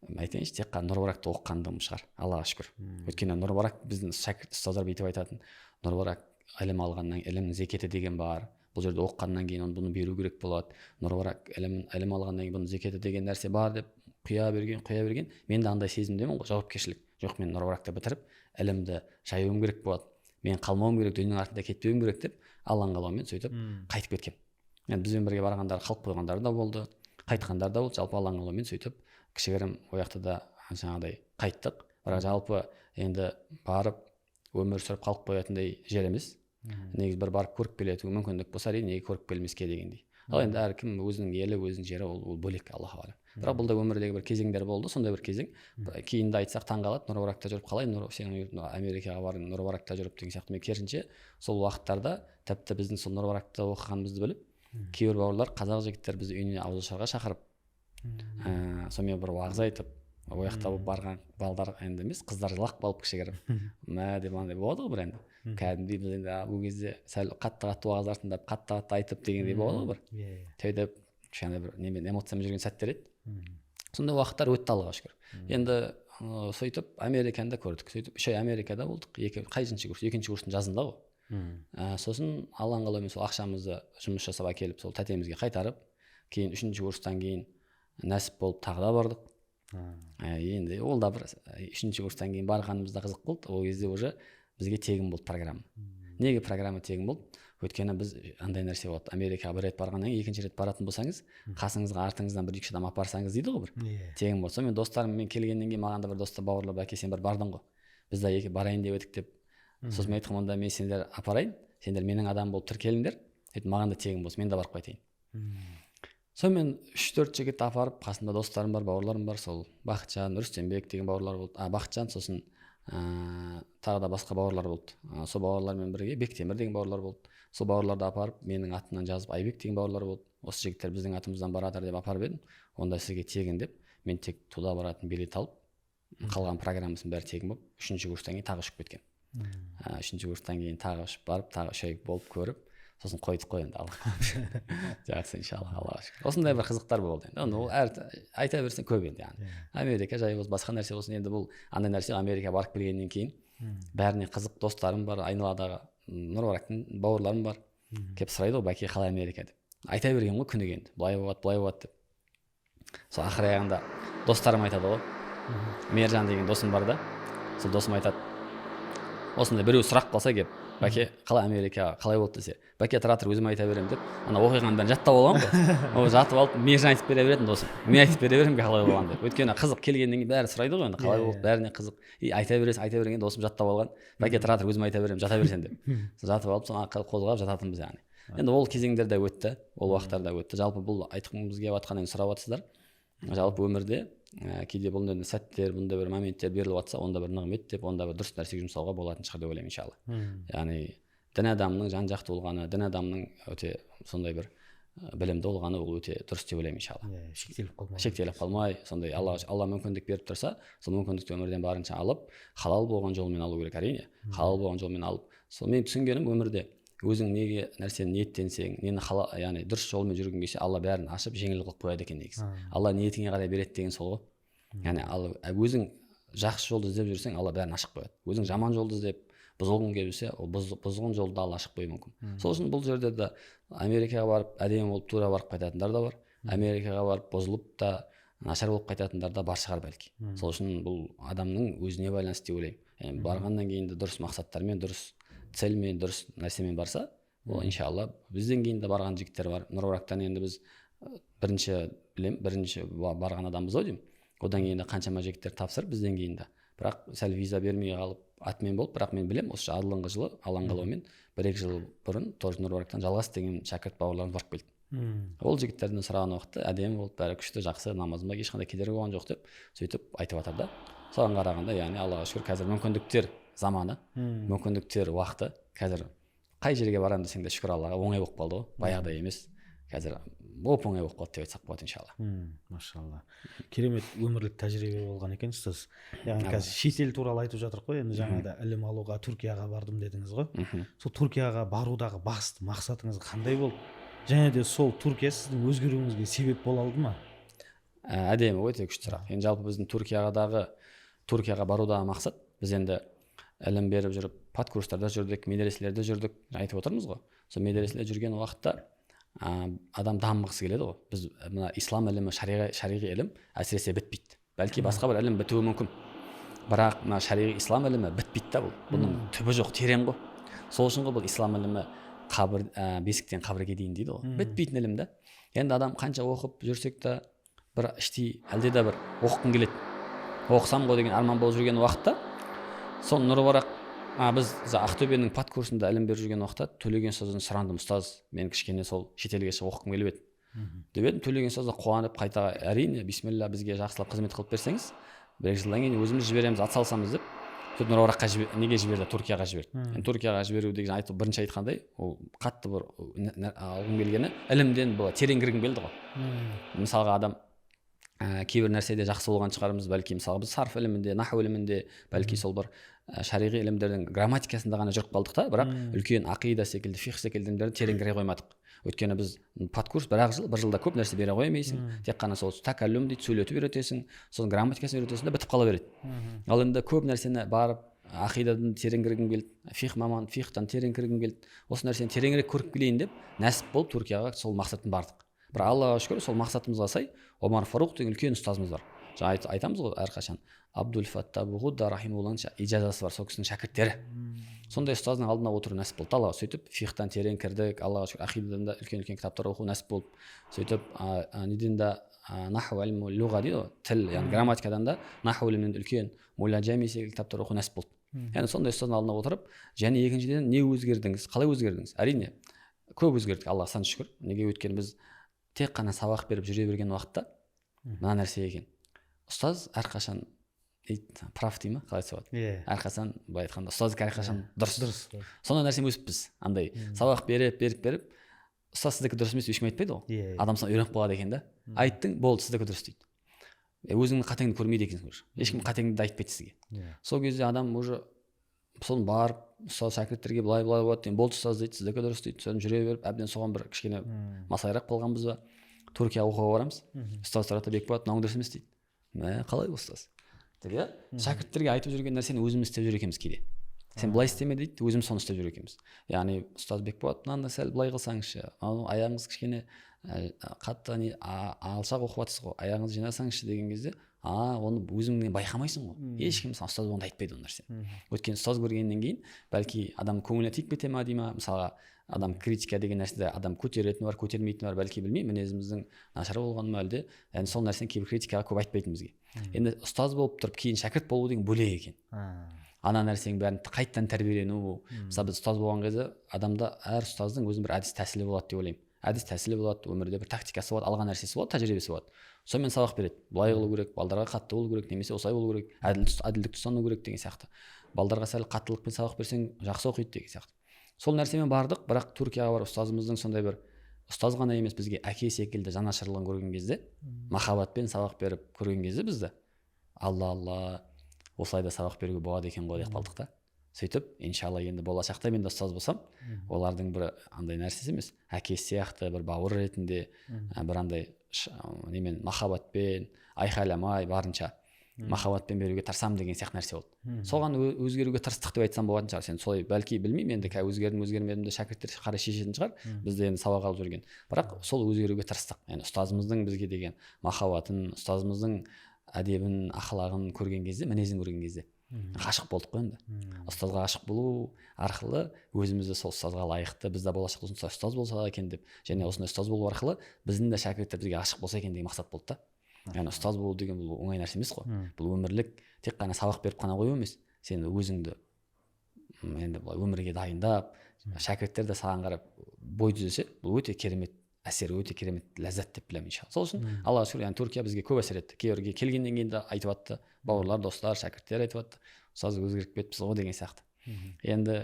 айтайыншы, тек қана Нұрбаракта оқығандығым шығар. Аллаға шүкір. Өйткені Нұрбарак біздің шәкірт ұстаздар бүйтіп айтатын. Нұрбарак ілім алғаннан ілімнің зекеті деген бар. Бұл жерде оқығаннан кейін бұны беру керек болады. Нұрбарак ілім алғаннан кейін бұның зекеті деген нәрсе бар деп құя берген. Мен де андай сезімдемін ғой, жауапкершілік. Жоқ, мен Нұрбаракты бітіріп, ілімді жаюым керек болады. Мен қалмауым керек, дүниенің артында кетпеуім керек деп, Алланың қалауымен сөйтіп қайтып кеткен. Енді бізбен бірге барғандар, қалып қойғандар да болды, қайтқандар да болды. Жалпы Алланың қалауымен сөйтіп кішігірім ояқта да жаңағыдай қайттық. Бірақ жалпы енді барып өмір сүріп қалып қоятындай жер емес. Негізі бір барып көріп келетін мүмкіндік болса, неге көріп келмеске дегендей. Ал енді әркім өзінің елі, өзінің жері ол бөлек, Аллаһу алам. Бірақ бұл да өмірдегі бір кезеңдер болды, сондай бір кезең. Кейін де айтсақ таңғалады, Нұрбаракта жүріп қалай, сен Америкаға бардың, Нұрбаракта жүріп деген сияқты. Мен керісінше сол уақыттарда тіпті біздің сол Нұрбаракта оқығанымызды біліп, кейбір бауырлар, қазақ жігіттер бізді үйіне ауызашарға шақырып, сонымен бір уағыз айтып, ояқта барған балдар енді емес, қыздар жылап қалып кішігірім. Мә деп андай болады ғой бір енді. Кәдімгідей біз енді бұл кезде сәл қатты уағыздар тыңдап, қатты айтып дегендей болады ғой бір. Төйдеп кішкене бір немен эмоциямен жүрген сәттер еді. Сондай уақыттар өтті, Аллаға шүкір. Енді сөйтіп Американы көрдік. Сөйтіп 3 ай Америкада болдық. Қайсыншы курс? 2-ші курстың жазында ғой. Сосын Алланың қалауымен сол ақшамызды жұмыс жасап әкеліп, сол тәтемізге қайтарып, кейін 3-ші курстан кейін нәсіп болып тағы да бардық. Енді ол да бір 3-ші курстан кейін барғанымызда қызық болды. Ол кезде уже бізге тегін болды программа. Неге программа тегін болды? Өйткені біз андай нәрсе болады. Америкаға бір рет барғаннан кейін екінші рет баратын болсаңыз, қасыңызға артыңыздан 1-2 адам апарсаңыз дейді ғой бір. Тегін болды. Сонымен достарыммен келгеннен кейін маған да бір достар бауырлар, әке сен бір бардың ғой. Біз де барайын деп едік деп. Сосын мен айттым, онда мен сендер апарайын, сендер менің адам болып тіркеліңдер. сөйтіп маған да тегін болсын, мен де барып қайтайын. Сонымен 3-4 жігіт апарып, қасында достарым бар, бауырларым бар, сол Бақытжан, Рүстембек деген бауырлар болды. Бақытжан, сосын тағы да басқа бауырлар болды. Сол бауырлармен бірге Бектемір деген бауырлар болды. Сол бауырларды апарып, менің атымнан жазып, Айбек деген бауырлар болды. Осы жігіттер біздің атымыздан баратыр деп апарып едім. Онда сізге тегін деп, мен тек туда баратын билет алып, қалған программасын бәрі тегін болып, 3-ші курстан кейін тағы ұшып кеткен. 3-ші курстан кейін тағы ұшып барып, тағы 3 ай болып көріп, сосын қойдық қой енді Алла. Жақсы иншалла, Аллаға шүкір. Осындай бір қызықтар болды енді. Ол айта берсең көп енді яғни. Америка жай болсын, басқа нәрсе болсын, енді бұл андай нәрсе Америкаға барып келгеннен кейін бәріне қызық, достарым бар, айналадағы Нұрбарактың бауырларым бар. Кеп сұрайды ғой, бәке қалай Америка деп. Айта берген ғой күніге енді. Былай болады, былай болады деп. Сол ақыр аяғында достарым айтады ғой. Мержан деген досым бар да. Сол досым айтады. Осындай біреу сұрақ қалса кеп, бәке қалай Америка қалай болды десе, бәке тұра тұр өзім айта беремін деп, ана оқиғаның бәрін жаттап алған ғой. Ол жатып алып Мержан айтып бере беретін досым. Мен айтып бере беремін қалай болған деп. Өйткені қызық келгеннен кейін бәрі сұрайды ғой енді қалай болды, бәріне қызық. Айта берген досым жаттап алған. Бәке тұра тұр өзім айта беремін, жата берсең деп. Жатып алып соны қозғап жататынбыз яғни. Енді ол кезеңдер де өтті, ол уақыттар да өтті. Жалпы бұл айтқымыз келіп жатқан енді сұрап жатсыздар. Жалпы өмірде кейде бұндай сәттер, бұндай бір моменттер беріліп жатса, онда бір нығмет деп, онда бір дұрыс нәрсеге жұмсауға болатын шығар деп ойлаймын иншалла. Яғни дін адамның жан-жақты болғаны, дін адамның өте сондай бір білімді болғаны ол өте дұрыс деп ойлаймын иншалла. Шектеліп қалмай, сондай Алла мүмкіндік беріп тұрса, сол мүмкіндікті өмірден барынша алып, халал болған жолмен алу керек әрине. Халал болған жолмен алып. Сол мен түсінгенім өмірде өзің неге нәрсені ниеттенсең, нені яғни дұрыс жолмен жүргің келсе, Алла бәрін ашып жеңіл қылып қояды екен негізі. Алла ниетіңе қарай береді деген сол ғой. Яғни өзің жақсы жолды іздеп жүрсең, Алла бәрін ашып қояды. Өзің жаман жолды іздеп бұзылғың келсе, ол бұзылған жолды Алла ашып қоюы мүмкін. Сол үшін бұл жерде де Америкаға барып, әдемі болып тура барып қайтатындар да бар. Америкаға барып бұзылып та нашар болып қайтатындар да бар шығар бәлки. Сол үшін бұл адамның өзіне байланысты деп ойлаймын. Барғаннан кейін де дұрыс мақсаттармен, дұрыс целмен, дұрыс нәрсемен барса, ол иншалла бізден кейін де барған жігіттер бар. Нұрбарактан енді біз бірінші барған адамбыз ау деймін. Одан кейін де қаншама жігіттер тапсырып бізден кейін де. Бірақ сәл виза бермей қалып атмен болып, бірақ мен білем, осы алдыңғы жылы Аланғалаумен 1-2 жыл бұрын тоже Нұрбарактан Жалғас деген шәкірт бауырларымыз барып келді. Ол жігіттерден сұраған уақытта әдемі болды, бәрі күшті, жақсы, намазыма ешқандай кедергі болған жоқ деп сөйтіп айтып жатыр да. Соған қарағанда, яғни Аллаға шүкір, қазір мүмкіндіктер заманы, мүмкіндіктер уақыты, қазір қай жерге барамын десең де шүкір Аллаға оңай болып қалды ғой. Баяғыдай емес, қазір оп-оңай болып қалды деп айтсақ болады иншалла. Машалла. Керемет өмірлік тәжірибе болған екен сіз. Яғни қазір шетел туралы айтып жатырық қой, енді жаңада ілім алуға Түркияға бардым дедіңіз ғой. Сол Түркияға барудағы басты мақсатыңыз қандай болды? Және де сол Түркия сіздің өзгеруіңізге себеп бола алды ма? Әдемі, өте күшті сұрақ. Енді жалпы біздің Түркияға барудағы мақсат, біз енді ілім беріп жүріп, подкурстарда жүрдік, медреселерде жүрдік, айтып отырмыз ғой. Сол медреселерде жүрген уақытта адам дамығысы келеді ғой. Біз мына ислам ілімі, шариғи ілім әсіресе бітпейді. Бәлки басқа бір ілім бітуі мүмкін. Бірақ мына шариғи ислам ілімі бітпейді да бұл. Бұның түбі жоқ, терең ғой. Сол үшін ғой бұл ислам ілімі бесіктен қабірге дейін дейді ғой. Бітпейтін ілім да. Енді адам қанша оқып жүрсек те бір іштей әлде де бір оқығың келеді. Оқысам ғой деген арман болып жүрген уақытта сол Нұрбарақ біз Ақтөбенің подкурсында ілім беріп жүрген уақытта Төлеген ұстаздан сұрандым, ұстаз, мен кішкене сол шетелге шығып оқығым келіп еді. Деп едім, Төлеген ұстаз қуанып қайта әрине бисмилля бізге жақсылап қызмет қылып берсеңіз, 1-2 жылдан кейін өзіміз жібереміз, атсалысамыз деп. Сөйтіп Нұрбараққа неге жіберді? Түркияға жіберді. Түркияға жіберу деген айтып бірінші айтқандай, ол қатты бір алғым келгені ілімден бұл терең кіргім келді ғой. Мысалға адам кейбір нәрседе жақсы болған шығармыз, бәлки мысалы біз сарф ілімінде, наху ілімінде, бәлки сол бір шариғи ілімдердің грамматикасында ғана жүріп қалдық та, бірақ үлкен ақида секілді, фиқх секілді ілімдерді терең кіре қоймадық. Өйткені біз подкурс бір жылда көп нәрсе бере қоймайсың, тек қана сол тәкәллүм дейді, сөйлетіп үйретесің, сосын грамматикасын үйретесің де бітіп қала береді. Ал енді көп нәрсені барып ақидадан терең кіргім келді, фиқhtан терең кіргім келді, осы нәрсені тереңірек көріп келейін деп нәсіп болып Түркияға сол мақсатпен бардық. Бірақ Аллаға шүкір, сол мақсатымызға сай Омар Фаруқ деген үлкен ұстазымыз бар. Жаңа айтамыз ғой әрқашан, Абдул Фаттах Буғудда рахимулланың ижазасы бар, сол кісінің шәкірттері. Сондай ұстаздың алдына отыру нәсіп болды. Аллаға сөйтіп фиқhtан терең кірдік, Аллаға шүкір, ақидадан да үлкен кітаптар оқу нәсіп болды. Сөйтіп неден де наху ілім луға дейді ғой, тіл, яғни грамматикадан да наху ілімнен үлкен мулла жами секілді кітаптар оқу нәсіп болды. Яғни сондай ұстаздың алдына отырып, және екіншіден не өзгердіңіз, қалай өзгердіңіз? Әрине көп өзгердік, аллаға сан шүкір. Неге? Өйткені біз тек қана сабақ беріп жүре берген уақытта мына нәрсе екен, ұстаз әрқашан прав дей ма, қалай айтса болады, әрқашан былай айтқанда ұстаздікі әрқашан дұрыс. Сондай нәрсемен өсіппіз. Андай сабақ беріп ұстаз сіздікі дұрыс емес ешкім айтпайды ғой. Адам саған үйреніп қалады екен да. Айттың, болды, сіздікі дұрыс дейді. Өзіңнің қатеңді көрмейді екенсің уже. Ешкім қатеңді да айтпайды сізге. Сол кезде адам уже соны барып ұстаз шәкірттерге былай болады деймін, болды ұстаз дейді, сіздікі дұрыс дейді. Соны жүре беріп, әбден соған бір кішкене масайрақ болғанбыз ба, Түркия оқуға барамыз. Ұстаз Тұрата Бекболат, мынауың дұрыс емес дейді. Қалай ұстаз? Деп шәкірттерге айтып жүрген нәрсені өзіміз істеп жүр екенбіз кейде. Сен былай істеме дейді, өзіміз соны істеп жүр екенбіз. Яғни ұстаз Бекболат, мынаны сәл былай қылсаңызшы, аяғыңыз кішкене қатты алшақ оқып жатсыз ғой, аяғыңызды жинасаңызшы деген кезде, оны өзіңнен байқамайсың ғой. Ешкім саған ұстаз болғанда айтпайды ол нәрсені. Өйткені ұстаз көргеннен кейін бәлки адам көңіліне тиіп кете ма дей ма, мысалға адам критика деген нәрседе адам көтеретіні бар, көтермейтіні бар, бәлки білмеймін, мінезіміздің нашар болғаны ма әлде, яғни сол нәрсені кейбір критикаға көп айтпайтын бізге. Енді ұстаз болып тұрып кейін шәкірт болу деген бөлек екен. Ана нәрсенің бәрін қайттан тәрбиелену. Мысалы біз ұстаз болған кезде адамда әр ұстаздың өзінің бір әдіс тәсілі болады деп ойлаймын. Әдіс тәсілі болады, өмірде бір тактикасы болады, алған нәрсесі болады, тәжірибесі болады. Сонымен сабақ береді. Былай қылу керек, балдарға қатты болу керек, немесе осылай болу керек, әділдікті ұстану керек деген сияқты. Балдарға сәл қаттылықпен сабақ берсең жақсы оқиды деген сияқты. Сол нәрсемен бардық, бірақ Түркияға барып ұстазымыздың сондай бір ұстаз ғана емес, бізге әке секілді жанашырлығын көрген кезде, махаббатпен сабақ беріп көрген кезде бізді алла, осылай да сабақ беруге болады екен ғой деп қалдық та. Сөйтіп, иншалла енді болашақта мен де ұстаз болсам, олардың бір андай нәрсесі емес, әкесі сияқты бір бауыр ретінде, бір андай немен махаббатпен, айқайламай барынша махаббатпен беруге тырысамын деген сияқты нәрсе болды. Соған өзгеруге тырыстық деп айтсам болатын шығар. Сен солай бәлки білмеймін, енді өзгермедім де шәкірттер қарай шешетін шығар, бізде енді сабақ алып жүрген. Бірақ сол өзгеруге тырыстық. Яғни ұстазымыздың бізге деген махаббатын, ұстазымыздың әдебін, ақылағын көрген кезде, мінезін көрген кезде ғашық болдық қой енді. Ұстазға ғашық болу арқылы өзімізді сол ұстазға лайықты, біз де болашақта осындай ұстаз болса екен деп, және осындай ұстаз болу арқылы біздің де шәкірттер бізге ғашық болса екен деген мақсат болды да. Яғни ұстаз болу деген бұл оңай нәрсе емес қой. Бұл өмірлік, тек қана сабақ беріп қана қою емес. Сен өзіңді енді былай өмірге дайындап, шәкірттер де саған қарап бой түзесе, бұл өте керемет әсер, өте керемет ләззат деп білемін иншалла. Сол үшін аллаға шүкір, яғни Түркия бізге көп әсер етті. Кейбірге келгеннен кейін де айтып жатты, бауырлар, достар, шәкірттер айтып жатты, ұстаз өзгеріп кетіпсіз ғой деген сияқты. Енді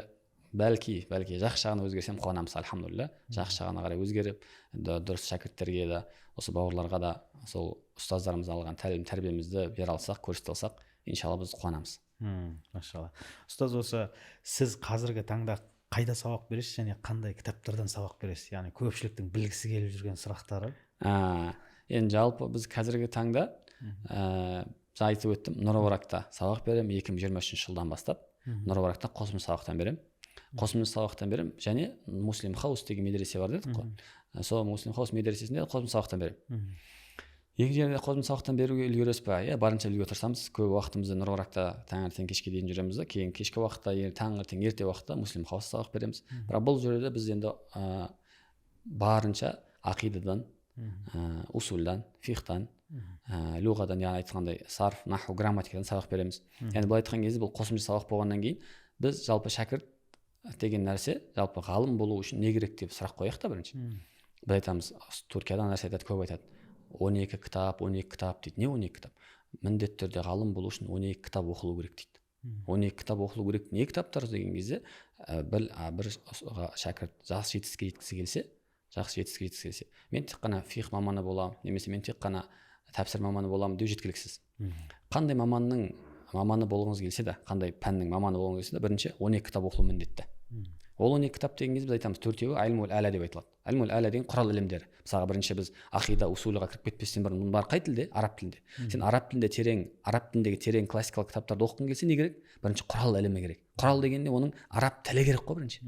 бәлки жақсы жағына өзгерсем қуанамыз, альхамдулилля. Жақсы жағына қарай өзгеріп, дұрыс шәкірттерге де, осы бауырларға да сол ұстаздарымыз алған тәрбиемізді бере алсақ, көрсете алсақ, иншалла біз қуанамыз. Машалла. Ұстаз, осы сіз қазіргі таңда қайда сабақ бересіз және қандай кітаптардан сабақ бересіз? Яғни көпшіліктің білгісі келіп жүрген сұрақтары. Енді жалпы біз қазіргі таңда айтып өттім, Нұр-Мубаракта сабақ беремін 2023 жылдан бастап. Нұр-Мубаракта қосымша сабақтан беремін. Және Муслим Хаус деген медресе бар дедік қой. Сол Муслим Хаус медресесінде қосымша сабақтан беремін. Екі жерде қосымша сабақтан беруге үлгересіз ба? Барынша үлгеруге тырысамыз. Көп уақытымызды Нұр-Мубаракта таңертең кешке дейін жүреміз, кейін кешкі уақытта, таңертең ерте уақытта Муслим Хаус сабақ береміз. Бірақ бұл жерде біз енді барынша ақидадан, усулдан, фихтан, луғадан, яғни айтқандай сарф, наху, грамматикадан сабақ береміз. Яғни бұл айтқан кезде бұл қосымша сабақ болғаннан кейін біз жалпы шәкірт деген нәрсе, жалпы ғалым болу үшін не керек деп сұрақ қояйық та бірінші. Біз айтамыз, Түркияда нәрсе айтады, көп айтады. 12 кітап дейді. Не 12 кітап? Міндетті түрде ғалым болу үшін 12 кітап оқылу керек дейді. 12 кітап оқылу керек. Не кітаптар деген кезде бір шәкірт жақсы жетістікке жеткісі келсе, мен тек қана фих маманы боламын, немесе мен тек қана тәпсір маманы боламын деу жеткіліксіз. Қандай маманның маманы болғыңыз келсе де, қандай пәннің маманы болғыңыз келсе де, бірінші 12 кітап оқылу міндетті. Ол 12 кітап деген кезде біз айтамыз, төртеуі әлмул әлә деп айтылады. Әлмул әлә деген құрал ілімдер. Мысалға бірінші біз ақида усулыға кіріп кетпестен бұрын мұның бәрі қай тілде? Араб тілінде. Сен араб тіліндегі терең классикалық кітаптарды оқығың келсе не керек? Бірінші құрал ілімі керек. Құрал дегенде оның араб тілі керек қой бірінші.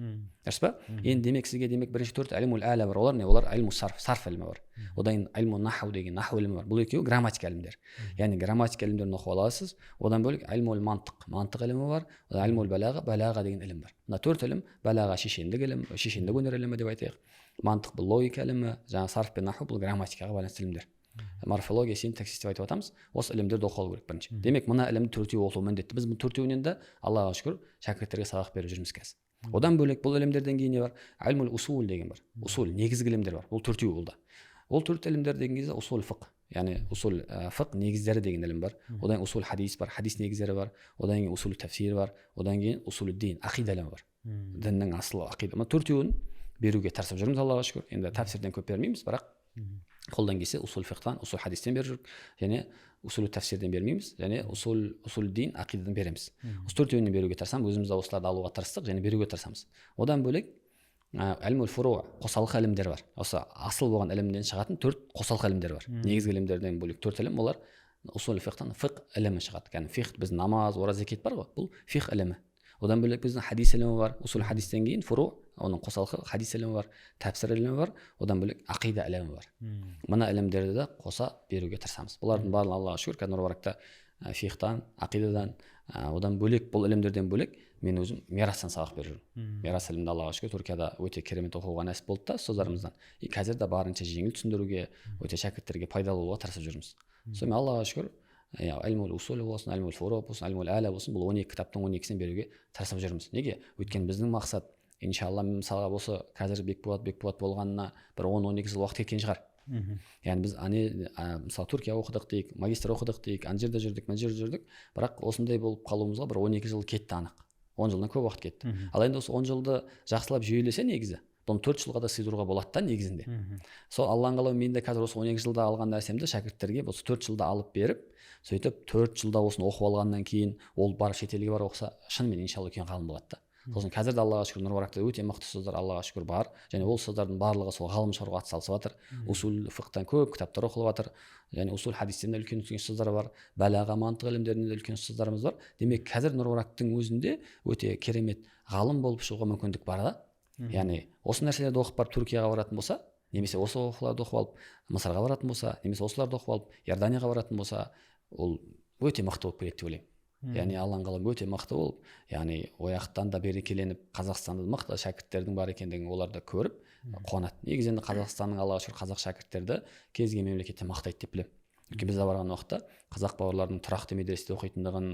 Дұрыс па? Енді сізге бірінші төрт әлмул әлә бар. Олар не? Олар әлму сарф ілімі бар. Одан әлму наху деген наху ілімі бар. Бұл екеуі грамматика ілімдер. Яғни грамматика ілімдерін оқып аласыз. Одан бөлек әлмул мантық ілімі бар. Әлмул балаға деген ілім бар. Мына төрт ілім: балаға шешендік ілім, шешендік өнер ілімі деп айтайық. Мантық бұл логика ілімі, жаңа сарф пен наху бұл грамматикаға байланысты ілімдер. морфология, синтаксис деп айтып жатамыз. Осы ілімдерді оқу керек бірінші. Демек мына ілімді төртеу оқу міндетті. Біз бұл төртеуінен де Аллаға шүкір шәкірттерге сабақ беріп жүрміз қазір. Одан бөлек бұл ілімдерден кейін не бар? Альмул усул деген бар. Усул негізгі ілімдер бар. Бұл төртеу болды. Ол төрт ілімдер деген кезде усул фиқ, яғни усул фиқ негіздері деген ілім бар. Одан усул хадис бар, хадис негіздері бар. Одан кейін усул тафсир бар. Одан кейін усул дин, ақида ілімі бар. Діннің асылы ақида. Мына төртеуін беруге тырысып жүрміз Аллаға шүкір. Енді тәфсирден көп бермейміз, бірақ қолдан келсе усул фиқтан, усул хадистен беріп жүрік, және усул тафсирден бермейміз, және усул дин, ақидадан береміз. Осы төртеуінен беруге тырысамыз, өзіміз де осыларды алуға тырыстық және беруге тырысамыз. Одан бөлек әлмул фуру, қосалқы ілімдер бар. Осы асыл болған ілімден шығатын төрт қосалқы ілімдер бар. Негізгі ілімдерден бөлек төрт ілім, олар усул фиқтан фиқ ілімі шығады. Яғни фиқ біздің намаз, ораза, зекет бар ғой, бұл фиқ ілімі. Одан бөлек біздің хадис ілімі бар, усул хадистен кейін фуру, оның қосалқы хадис ілімі бар, тәпсір ілімі бар, одан бөлек ақида ілімі бар. Мына ілімдерді де қоса беруге тырысамыз. Бұлардың барлығы Аллаға шүкір, Нұр Мүбаракта фиқтан, ақидадан, одан бөлек бұл ілімдерден бөлек мен өзім мирастан сабақ беріп жүрмін. Мирас ілімді Аллаға шүкір Түркияда өте керемет оқуға нәсіп болды да ұстаздарымыздан. Қазір де барынша жеңіл түсіндіруге, өте шәкірттерге пайдалы болуға тырысып жүрміз. Сонымен Аллаға шүкір әлмул усул болсын, әлмул фуру болсын, әлмул әлі болсын, бұл 12 кітаптың 12-сін беруге тырысып жүрміз. Неге? Өйткені біздің мақсат, иншалла, мысалға осы қазір бекболат болғанына бір 10-12 жыл уақыт кеткен шығар. Яғни біз мысалы Түркия оқыдық дейік, магистр оқыдық дейік, ана жерде жүрдік, мына жерде жүрдік, бірақ осындай болып қалуымызға бір 12 жыл кетті анық. 10 жылдан көп уақыт кетті. Ал енді осы 10 жылды жақсылап жүйелесе негізі, бұны 4 жылға да сыйдыруға болады да негізінде. Сол Алланың қалауымен мен де қазір осы 12 жылда алған нәрсемді шәкірттерге осы 4 жылда алып беріп, сөйтіп 4 жылда осыны оқып алғаннан кейін ол барып шетелге барып оқыса, шынымен иншалла үлкен ғалым болады да. Сосын қазір де Аллаға шүкір Нұр Мүбаракта өте мықты ұстаздар Аллаға шүкір бар, және ол ұстаздардың барлығы сол ғалым шығаруға атсалысып жатыр. Усул фиқтан көп кітаптар оқылып жатыр, және усул хадистен де үлкен ұстаздар бар, балаға, мантық ілімдерінен де үлкен ұстаздарымыз бар. Демек қазір Нұр Мүбарактың өзінде өте керемет ғалым болып шығуға мүмкіндік бар да. Яғни осы нәрселерді оқып барып Түркияға баратын болса, немесе осы оқуларды оқып алып Мысырға баратын болса, немесе осыларды оқып алып Иорданияға баратын болса, ол өте мықты болып келеді деп ойлаймын. Яғни Алланың қалауымен өте мықты болып, яғни ояқтан да берекеленіп, Қазақстанда мықты шәкірттердің бар екендігін оларды көріп қуанады. Негізі енді Қазақстанның Аллаға шүкір қазақ шәкірттері кез келген мемлекетте мақтайды деп білемін. Өйткені біз барған уақытта қазақ бауырлардың тұрақты медреседе оқитындығын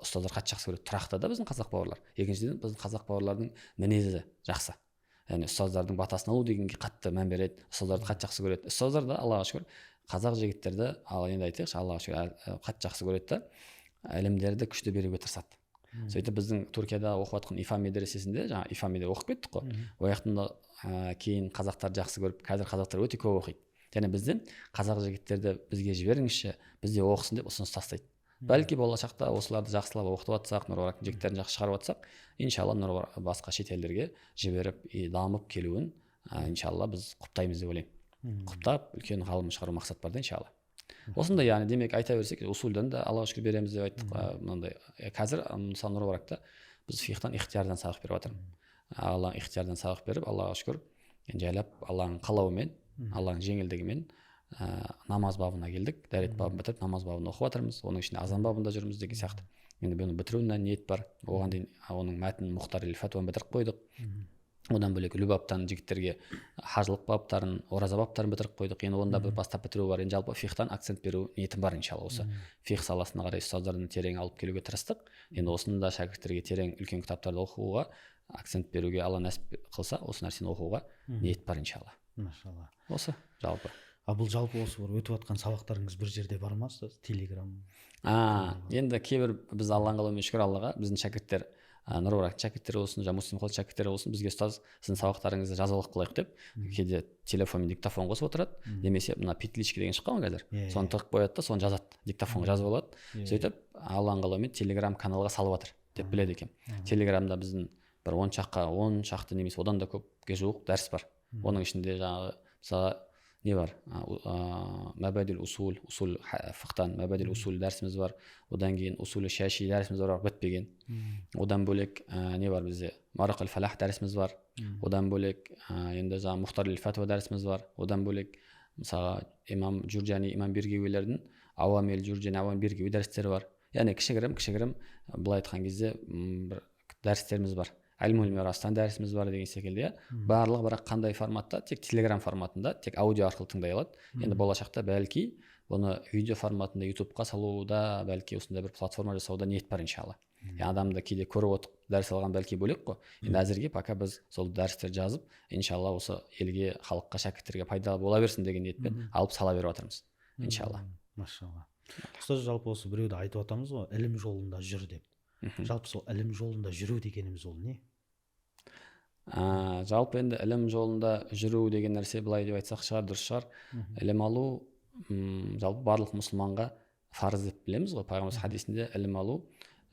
ұстаздар қатты жақсы көреді. Тұрақты да біздің қазақ бауырлар. Екіншіден біздің қазақ бауырлардың мінезі жақсы. Яғни ұстаздардың батасын алу дегенге қатты мән береді. Ұстаздарды қатты жақсы көреді. Ұстаздар да Аллаға шүкір қазақ жігіттерді, енді айтайықшы, Аллаға шүкір қатты жақсы көреді да ілімдерді күшті беруге тырысады. Сөйтіп біздің Түркияда оқып жатқан ифа медресесінде, жаңа ифа медресе оқып кеттік қой. Ояқтында кейін қазақтарды жақсы көріп, қазір қазақтар өте көп оқиды. Және бізден қазақ жігіттерді бізге жіберіңізші, бізде оқысын деп ұсыныс тастайды. Бәлки болашақта осыларды жақсылап оқытып жатсақ, Нұр Мүбарактың жігіттерін жақсы шығарып жатсақ, иншалла басқа шетелдерге жіберіп дамып келуін иншалла біз құптаймыз деп ойлаймын. Құптап үлкен ғалым шығару мақсат бар да иншалла. Осындай, яғни демек айта берсек, усулдан да Аллаға шүкір береміз деп айттық. Мынандай қазір мысалы Нұр Мүбаракта біз фиқтан ихтиярдан сабақ беріп жатырмыз. Алланың ихтиярдан сабақ беріп, Аллаға шүкір жайлап Алланың қалауымен, Алланың жеңілдігімен намаз бабына келдік. Дәрет бабын бітіріп намаз бабын оқып жатырмыз. Оның ішінде азан бабында жүрміз деген сияқты. Енді бұны бітіруіне ниет бар. Оған дейін оның мәтінін Мұхтар фәтуаны бітіріп қойдық. Одан бөлек үлбаптан жігіттерге хажылық баптарын, ораза баптарын бітіріп қойдық. Енді онда бір бастап бітіру бар. Енді жалпы фиқтан акцент беру ниетім бар иншалла. Осы фиқ саласына қарай ұстаздардың терең алып келуге тырыстық. Енді осында шәкірттерге терең үлкен кітаптарды оқуға акцент беруге Алла нәсіп қылса, осы нәрсені оқуға ниет бар иншалла. Машалла. Осы жалпы. Бұл жалпы осы бір өтіп жатқан сабақтарыңыз бір жерде бар ма? Телеграм. Енді кейбір біз Алланың қалауымен шүкір Аллаға, біздің шәкірттер Нұр Мүбарактың шәкірттері болсын, Муслим Хол шәкірттері болсын, бізге ұстаз сіздің сабақтарыңызды жазалық қылайық деп, кейде телефонмен диктофон қосып отырады, немесе мына петличка деген шыққан қазір, соны тығып қояды да, соны жазады, диктофонға жазып алады. Сөйтіп Алланың қалауымен Телеграм каналға салып жатыр деп біледі екен. Телеграмда біздің бір 10 шақты немесе одан да көпке жуық дәріс бар. Оның ішінде жаңағы мысалы не бар? Мәбәдил усул фиқтан мәбәдил усул дәрісіміз бар. Одан кейін усул шаши дәрісіміз бар, бітпеген. Одан бөлек не бар бізде? Марақил фалах дәрісіміз бар. Одан бөлек енді жаңағы Мұхтар фәтуа дәрісіміз бар. Одан бөлек мысалы имам Журжани, имам Бергеуилердің Ауамел Журжани, Ауам Бергеуи дәрістері бар. Яғни кішігірім былай айтқан кезде бір дәрістеріміз бар. Альмул мирастан дәрісіміз бар деген секілді, иә. Барлығы бірақ қандай форматта? Тек телеграм форматында, тек аудио арқылы тыңдай алады. Енді болашақта бәлки бұны видео форматында ютубқа салуда, бәлки осындай бір платформа жасауда ниет бар иншалла. Адамды кейде көріп отырып дәріс алған бәлки бөлек қой. Енді әзірге пока біз сол дәрістер жазып, иншалла осы елге, халыққа, шәкірттерге пайдалы бола берсін деген ниетпен алып сала беріп жатырмыз. Иншалла. Машалла. Ұстаз, жалпы осы біреуді айтып жатамыз ғой, ілім жолында жүр деп. Жалпы сол ілім жолында жүру дегеніміз ол не? Жалпы енді ілім жолында жүру деген нәрсе былай деп айтсақ шығар, дұрыс шығар. Ілім алу жалпы барлық мұсылманға парыз деп білеміз ғой. Пайғамбар хадисінде ілім алу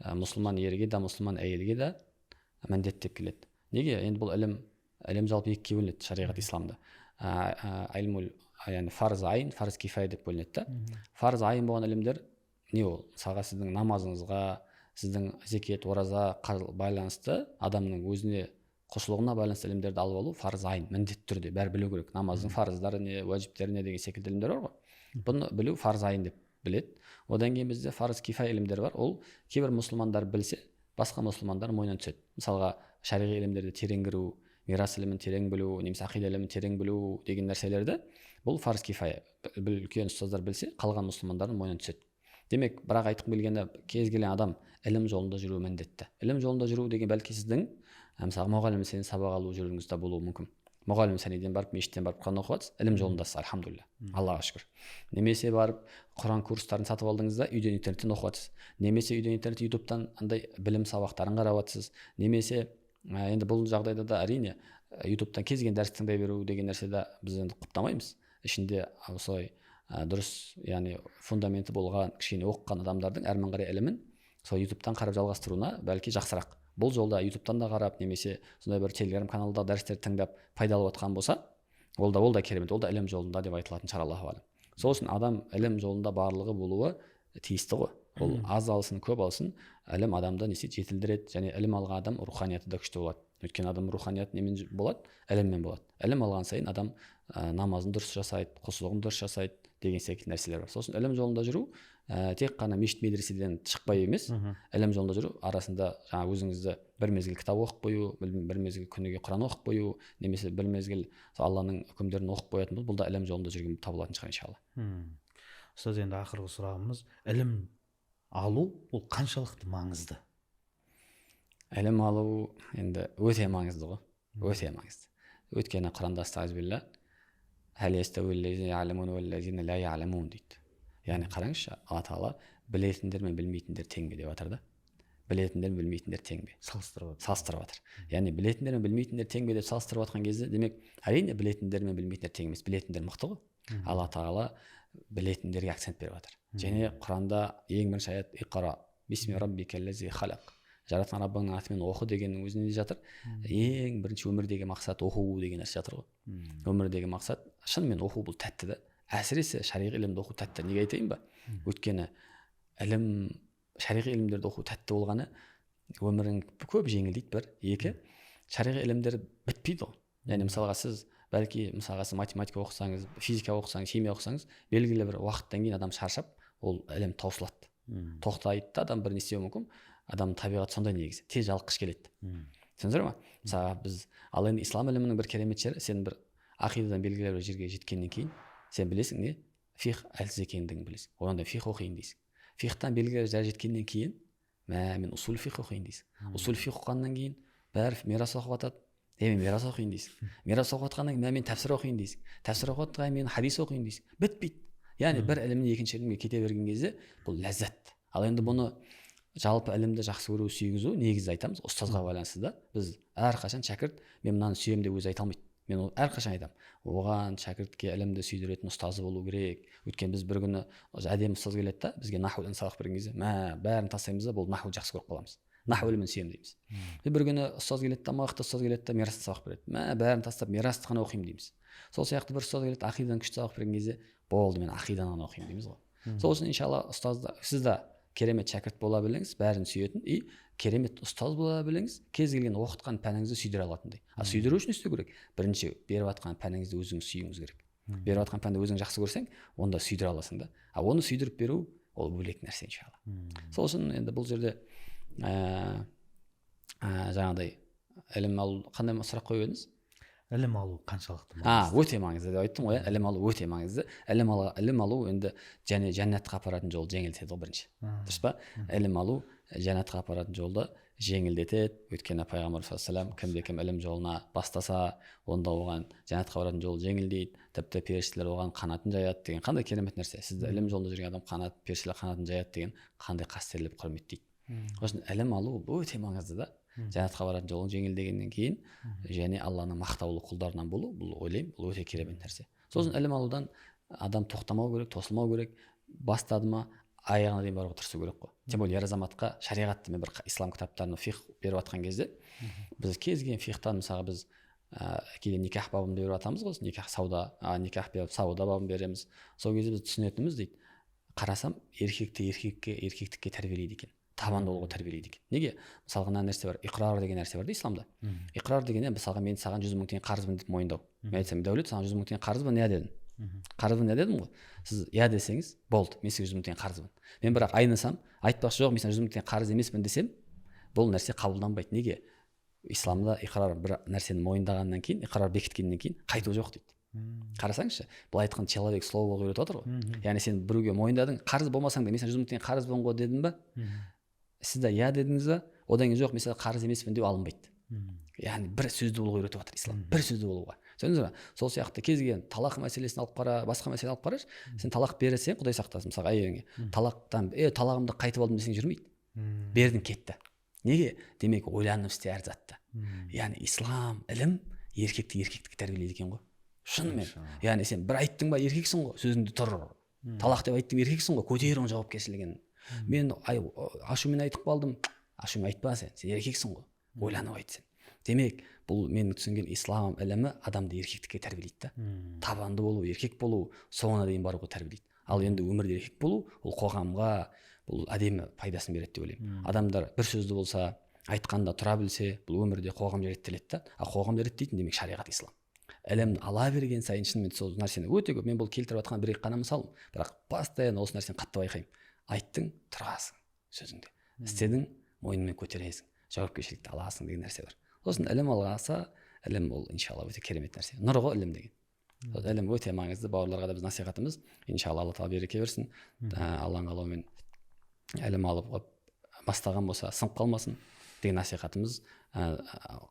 мұсылман ерге де, мұсылман әйелге де міндет деп келеді. Неге? Енді бұл ілім жалпы екіге бөлінеді шариғат исламда. Яғни фарз айын, фарз кифая деп бөлінеді да. Фарз айын болған ілімдер не ол? Мысалға сіздің намазыңызға, сіздің зекет, ораза байланысты, адамның өзіне құлшылығына байланысты ілімдерді алып алу фарз айын, міндетті түрде бәрі білу керек. Намаздың фарыздары не, уәжіптері не деген секілді ілімдер бар ғой. Бұны білу фарз айын деп біледі. Одан кейін бізде фарз кифая ілімдер бар. Ол кейбір мұсылмандар білсе, басқа мұсылмандар мойнынан түседі. Мысалға шариғи ілімдерді терең кіру, мирас ілімін терең білу, немесе ақида ілімін терең білу деген нәрселерді бұл фарз кифая. Үлкен ұстаздар білсе, қалған мұсылмандардың мойнынан түседі. Демек, бірақ айтқым келгенде кез келген адам ілім жолында жүру міндетті. Ілім жолында жүру деген бәлки сіздің мысалы мұғалім сен сабақ алу жүріңізде болуы мүмкін. Мұғалім сәнеден барып, мешіттен барып Құран оқып жатсыз, ілім жолындасыз, альхамдулилля, Аллаға шүкір. Немесе барып Құран курстарын сатып алдыңыз да үйден интернеттен оқып жатсыз. Немесе үйден интернет, ютубтан андай білім сабақтарын қарап жатсыз. Немесе енді бұл жағдайда да әрине ютубтан кез келген дәріс тыңдай беру деген нәрседе біз енді құптамаймыз. Ішінде осылай дұрыс, яғни фундаменті болған, кішкене оқыған адамдардың әрмен қарай ілімін сол ютубтан қарап жалғастыруына бәлки жақсырақ. Бұл жолда ютубтан да қарап, немесе сондай бір телеграм каналда дәрістерді тыңдап пайдалы отқан болса, ол да керемет, ол да ілім жолында деп айтылатын шығар, Аллаху алам. Сол үшін адам ілім жолында барлығы болуы тиісті ғой. Ол аз алсын, көп алсын, ілім адамды жетілдіреді, және ілім алған адам руханияты да күшті болады. Өйткені адам руханияты немен болады? Іліммен болады. Ілім алған сайын адам намазын дұрыс жасайды, құлшылығын дұрыс жасайды деген секілді нәрселер бар. Сосын ілім жолында жүру тек қана мешіт медреседен шықпай емес, ілім жолында жүру арасында жаңа өзіңізді бір мезгіл кітап оқып қою, бір мезгіл күніге Құран оқып қою, немесе бір мезгіл Алланың үкімдерін оқып қоятын бұл да ілім жолында жүрген табылатын шығар иншалла. Ұстаз, енді ақырғы сұрағымыз, ілім алу ол қаншалықты маңызды? Ілім алу енді өте маңызды ғой, өте маңызды. Өйткені Құранда астағфирулла дейді. Яғни қараңызшы, Алла тағала білетіндер мен білмейтіндер тең бе деп жатыр да. Білетіндер мен білмейтіндер тең бе? Салыстырып жатыр. Яғни білетіндер мен білмейтіндер тең бе деп салыстырып жатқан кезде, демек, әрине білетіндер мен білмейтіндер тең емес. Білетіндер мықты ғой. Алла тағала білетіндерге акцент беріп жатыр. Және Құранда ең бірінші аят иқра бисми раббикаллази халақ. Жаратқан Раббыңның атымен оқы дегеннің өзінде жатыр. Ең бірінші өмірдегі мақсат оқу деген нәрсе жатыр ғой. Өмірдегі мақсат шынымен оқу бұл тәтті да. Әсіресе шариғи ілімді оқу тәтті. Неге айтайын ба? Өйткені ілім, шариғи ілімдерді оқу тәтті болғаны өмірің көп жеңілдейді бір. Екі, шариғи ілімдер бітпейді ғой. Яғни мысалға сіз бәлки мысалға сіз математика оқысаңыз, физика оқысаңыз, химия оқысаңыз, белгілі бір уақыттан кейін адам шаршап, ол ілім таусылады. Тоқтайды да, адам бір не істеуі мүмкін. Адам табиғаты сондай негізі, тез жалыққыш келеді. Түсіндіңіздер ме? Мысалға біз, ал енді ислам ілімінің бір керемет жері, сен бір ақидадан белгілі бір жерге жеткеннен кейін сен білесің не? Фиқ әлсіз екендігін білесің. Одан да фиқ оқиын дейсің. Фиқтан белгілі бір жер жеткеннен кейін, мен усул фиқ оқиын дейсің. Усул фиқ оқығаннан кейін бәрі мирас оқып жатады. Мен мирас оқиын дейсің. Мирас оқып жатқаннан кейін мен тәпсір оқиын дейсің. Тәпсір оқып жатқаннан кейін мен хадис оқиын дейсің. Бітпейді. Яғни бір ілімнен екінші ілімге кете берген кезде бұл ләззат. Ал енді бұны жалпы ілімді жақсы көру, сүйгізу негізі айтамыз, ұстазға байланысты да. Біз әрқашан шәкірт мен мынаны сүйемін деп өзі айта алмайды. Мен әрқашан айтамын, оған шәкіртке ілімді сүйдіретін ұстазы болу керек. Өйткені біз бір күні әдемі ұстаз келеді да, бізге нахудан сабақ берген кезде, бәрін тастаймыз да, бұл нахуды жақсы көріп қаламыз. Наху ілімін сүйемін дейміз. Бір күні ұстаз келеді да, мықты ұстаз келеді да, мирастан сабақ береді. Бәрін тастап мирасты ғана оқимын дейміз. Сол сияқты бір ұстаз келеді, ақидадан күшті сабақ берген кезде, болды, мен ақиданы ғана оқимын дейміз ғой. Сол үшін иншалла ұстазда сіз де керемет шәкірт бола біліңіз, бәрін сүйетін, керемет ұстаз бола біліңіз, кез келген оқытқан пәніңізді сүйдіре алатындай. Сүйдіру үшін не істеу керек? Бірінші беріп жатқан пәніңізді өзіңіз сүюіңіз керек. Беріп жатқан пәнді өзің жақсы көрсең, онда сүйдіре аласың да. Оны сүйдіріп беру ол бөлек нәрсе иншалла. Сол үшін енді бұл жерде жаңағыдай ілім алу қандай сұрақ қойып едіңіз? Ілім алу қаншалықты маңызды? Өте маңызды деп айттым ғой. Ілім алу өте маңызды. Ілім алу енді және жәннатқа апаратын жол жеңілдетеді ғой бірінші. Дұрыс па? Ілім алу жәннатқа апаратын жолды жеңілдетеді. Өйткені пайғамбар саллаллаху алейхи вассалам кімде-кім ілім жолына бастаса, онда оған жәннатқа баратын жол жеңілдейді. Тіпті періштелер оған қанатын жаяды деген қандай керемет нәрсе. Сізді ілім жолында жүрген адам періштелер қанатын жаяды деген қандай қастерлеп құрметтейді. Осыны ілім алу өте маңызды да. Жәннатқа баратын жолын жеңілдегеннен кейін және Алланың мақтаулы құлдарынан болу, бұл ойлаймын, бұл өте керемет нәрсе. Сосын ілім алудан адам тоқтамау керек, тосылмау керек, бастады ма аяғына дейін баруға тырысу керек қой. Тем более ер азаматқа шариғатты мен бір ислам кітаптарына фих беріп жатқан кезде біз кез келген фихтан мысалға біз кейде никах бабын беріп жатамыз ғой, никах беріп сауда бабын береміз. Сол кезде біз түсінетініміз дейді, қарасам еркекті еркектікке тәрбиелейді екен. Табанды болуға тәрбиелейді екен. Неге? Мысалға мына нәрсе бар, иқрар деген нәрсе бар да исламда. Иқрар деген мысалға мен саған 100 000 теңге қарызбын деп мойындау. Мен айтсам, дәулет, саған 100 000 теңге қарызбын, иә дедім. Қарызбын иә дедім ғой. Сіз иә десеңіз, болды, мен сізге 100 000 теңге қарызбын. Мен бірақ айнысам, айтпақшы жоқ, мен саған 100 000 теңге қарыз емеспін десем, бұл нәрсе қабылданбайды. Неге? Исламда иқрар бір нәрсені мойындағаннан кейін, иқрар бекіткеннен кейін қайту жоқ дейді. Қарасаңызшы, бұл айтқан человек слово үйретіп отыр ғой. Яғни сен біреуге мойындадың, қарыз болмасаң да мен саған 100 000 теңге қарызбын ғой дедім ба? Сіз де иә дедіңіз ба, одан кейін жоқ, мен саған қарыз емеспін деп алынбайды. Яғни бір сөзді болуға үйретіп жатыр ислам, бір сөзді болуға. Түсіндіңіз ба? Сол сияқты кез келген талақ мәселесін алып қара, басқа мәселе алып қарашы. Сен талақ берсең, Құдай сақтасын, мысалға әйеліңе талақтан, талағымды қайтып алдым десең жүрмейді. Бердің кетті. Неге? Демек ойланып істе әр затты. Яғни ислам, ілім еркектікке тәрбиелейді екен ғой. Шынымен. Яғни сен бір айттың ба, еркексің ғой, сөзіңді тұр. Талақ деп айттың, еркексің ғой, көтер оның жауапкершілігін. Мен ашумен айтып қалдым, ашумен айтпа, сен еркексің ғой, ойланып айт сен. Демек, бұл менің түсінген ислам ілімі адамды еркектікке тәрбиелейді да. Табанды болу, еркек болу, соңына дейін баруға тәрбиелейді. Ал енді өмірде еркек болу, ол қоғамға бұл әдемі пайдасын береді деп ойлаймын. Адамдар бір сөзді болса, айтқанда тұра білсе, бұл өмірде қоғам реттеледі да. А қоғам реттейтін демек шариғат ислам. Ілімді ала берген сайын шынымен сол нәрсені өте көп. Мен бұл келтіріп жатқан бір қана мысалым, бірақ постоянно осы нәрсені қатты байқаймын. Айттың, тұрасың сөзіңде. Істедің, мойнымен көтересің, жауапкершілікті аласың деген нәрсе бар. Сосын ілім алғаса, ілім ол иншалла өте керемет нәрсе. Нұр ғой ілім деген. Ілім өте маңызды, бауырларға да біз насихатымыз. Иншалла Алла тағала береке берсін. Алланың қалауымен ілім алып бастаған болса сынып қалмасын деген насихатымыз.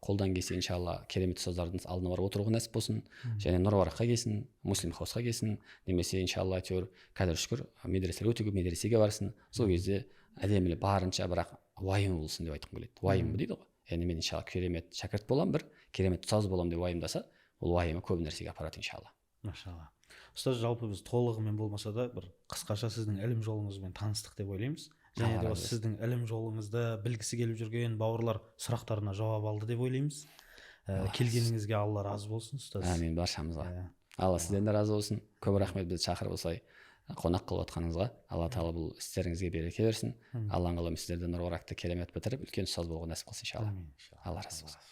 Қолдан келсе иншалла керемет ұстаздардың алдына барып отыруға нәсіп болсын, және Нұр Бараққа келсін, Муслим хаусқа келсін, немесе иншалла әйтеуір қазір шүкір медреселер өте көп, медресеге барсын. Сол кезде әдемілі барынша, бірақ уайым болсын деп айтқым келеді. Уайым дейді ғой. Яғни мен иншалла керемет шәкірт боламын, бір керемет ұстаз боламын деп уайымдаса, ол уайымы көп нәрсеге апарады иншалла. Машалла. Ұстаз, жалпы біз толығымен болмаса да бір қысқаша сіздің ілім жолыңызбен таныстық деп ойлаймыз. Және де осы сіздің ілім жолыңызды білгісі келіп жүрген бауырлар сұрақтарына жауап алды деп ойлаймыз. Келгеніңізге Алла разы болсын, ұстаз. Әмин, баршамызға. Алла сізден де разы болсын. Көп рахмет бізді шақырып осылай қонақ қылып отқаныңызға. Алла тағала бұл істеріңізге береке берсін. Алланың қалауымен сіздерді Нұр Баракты керемет бітіріп үлкен ұстаз болуға нәсіп қылсын иншалла. Алла разы болсын.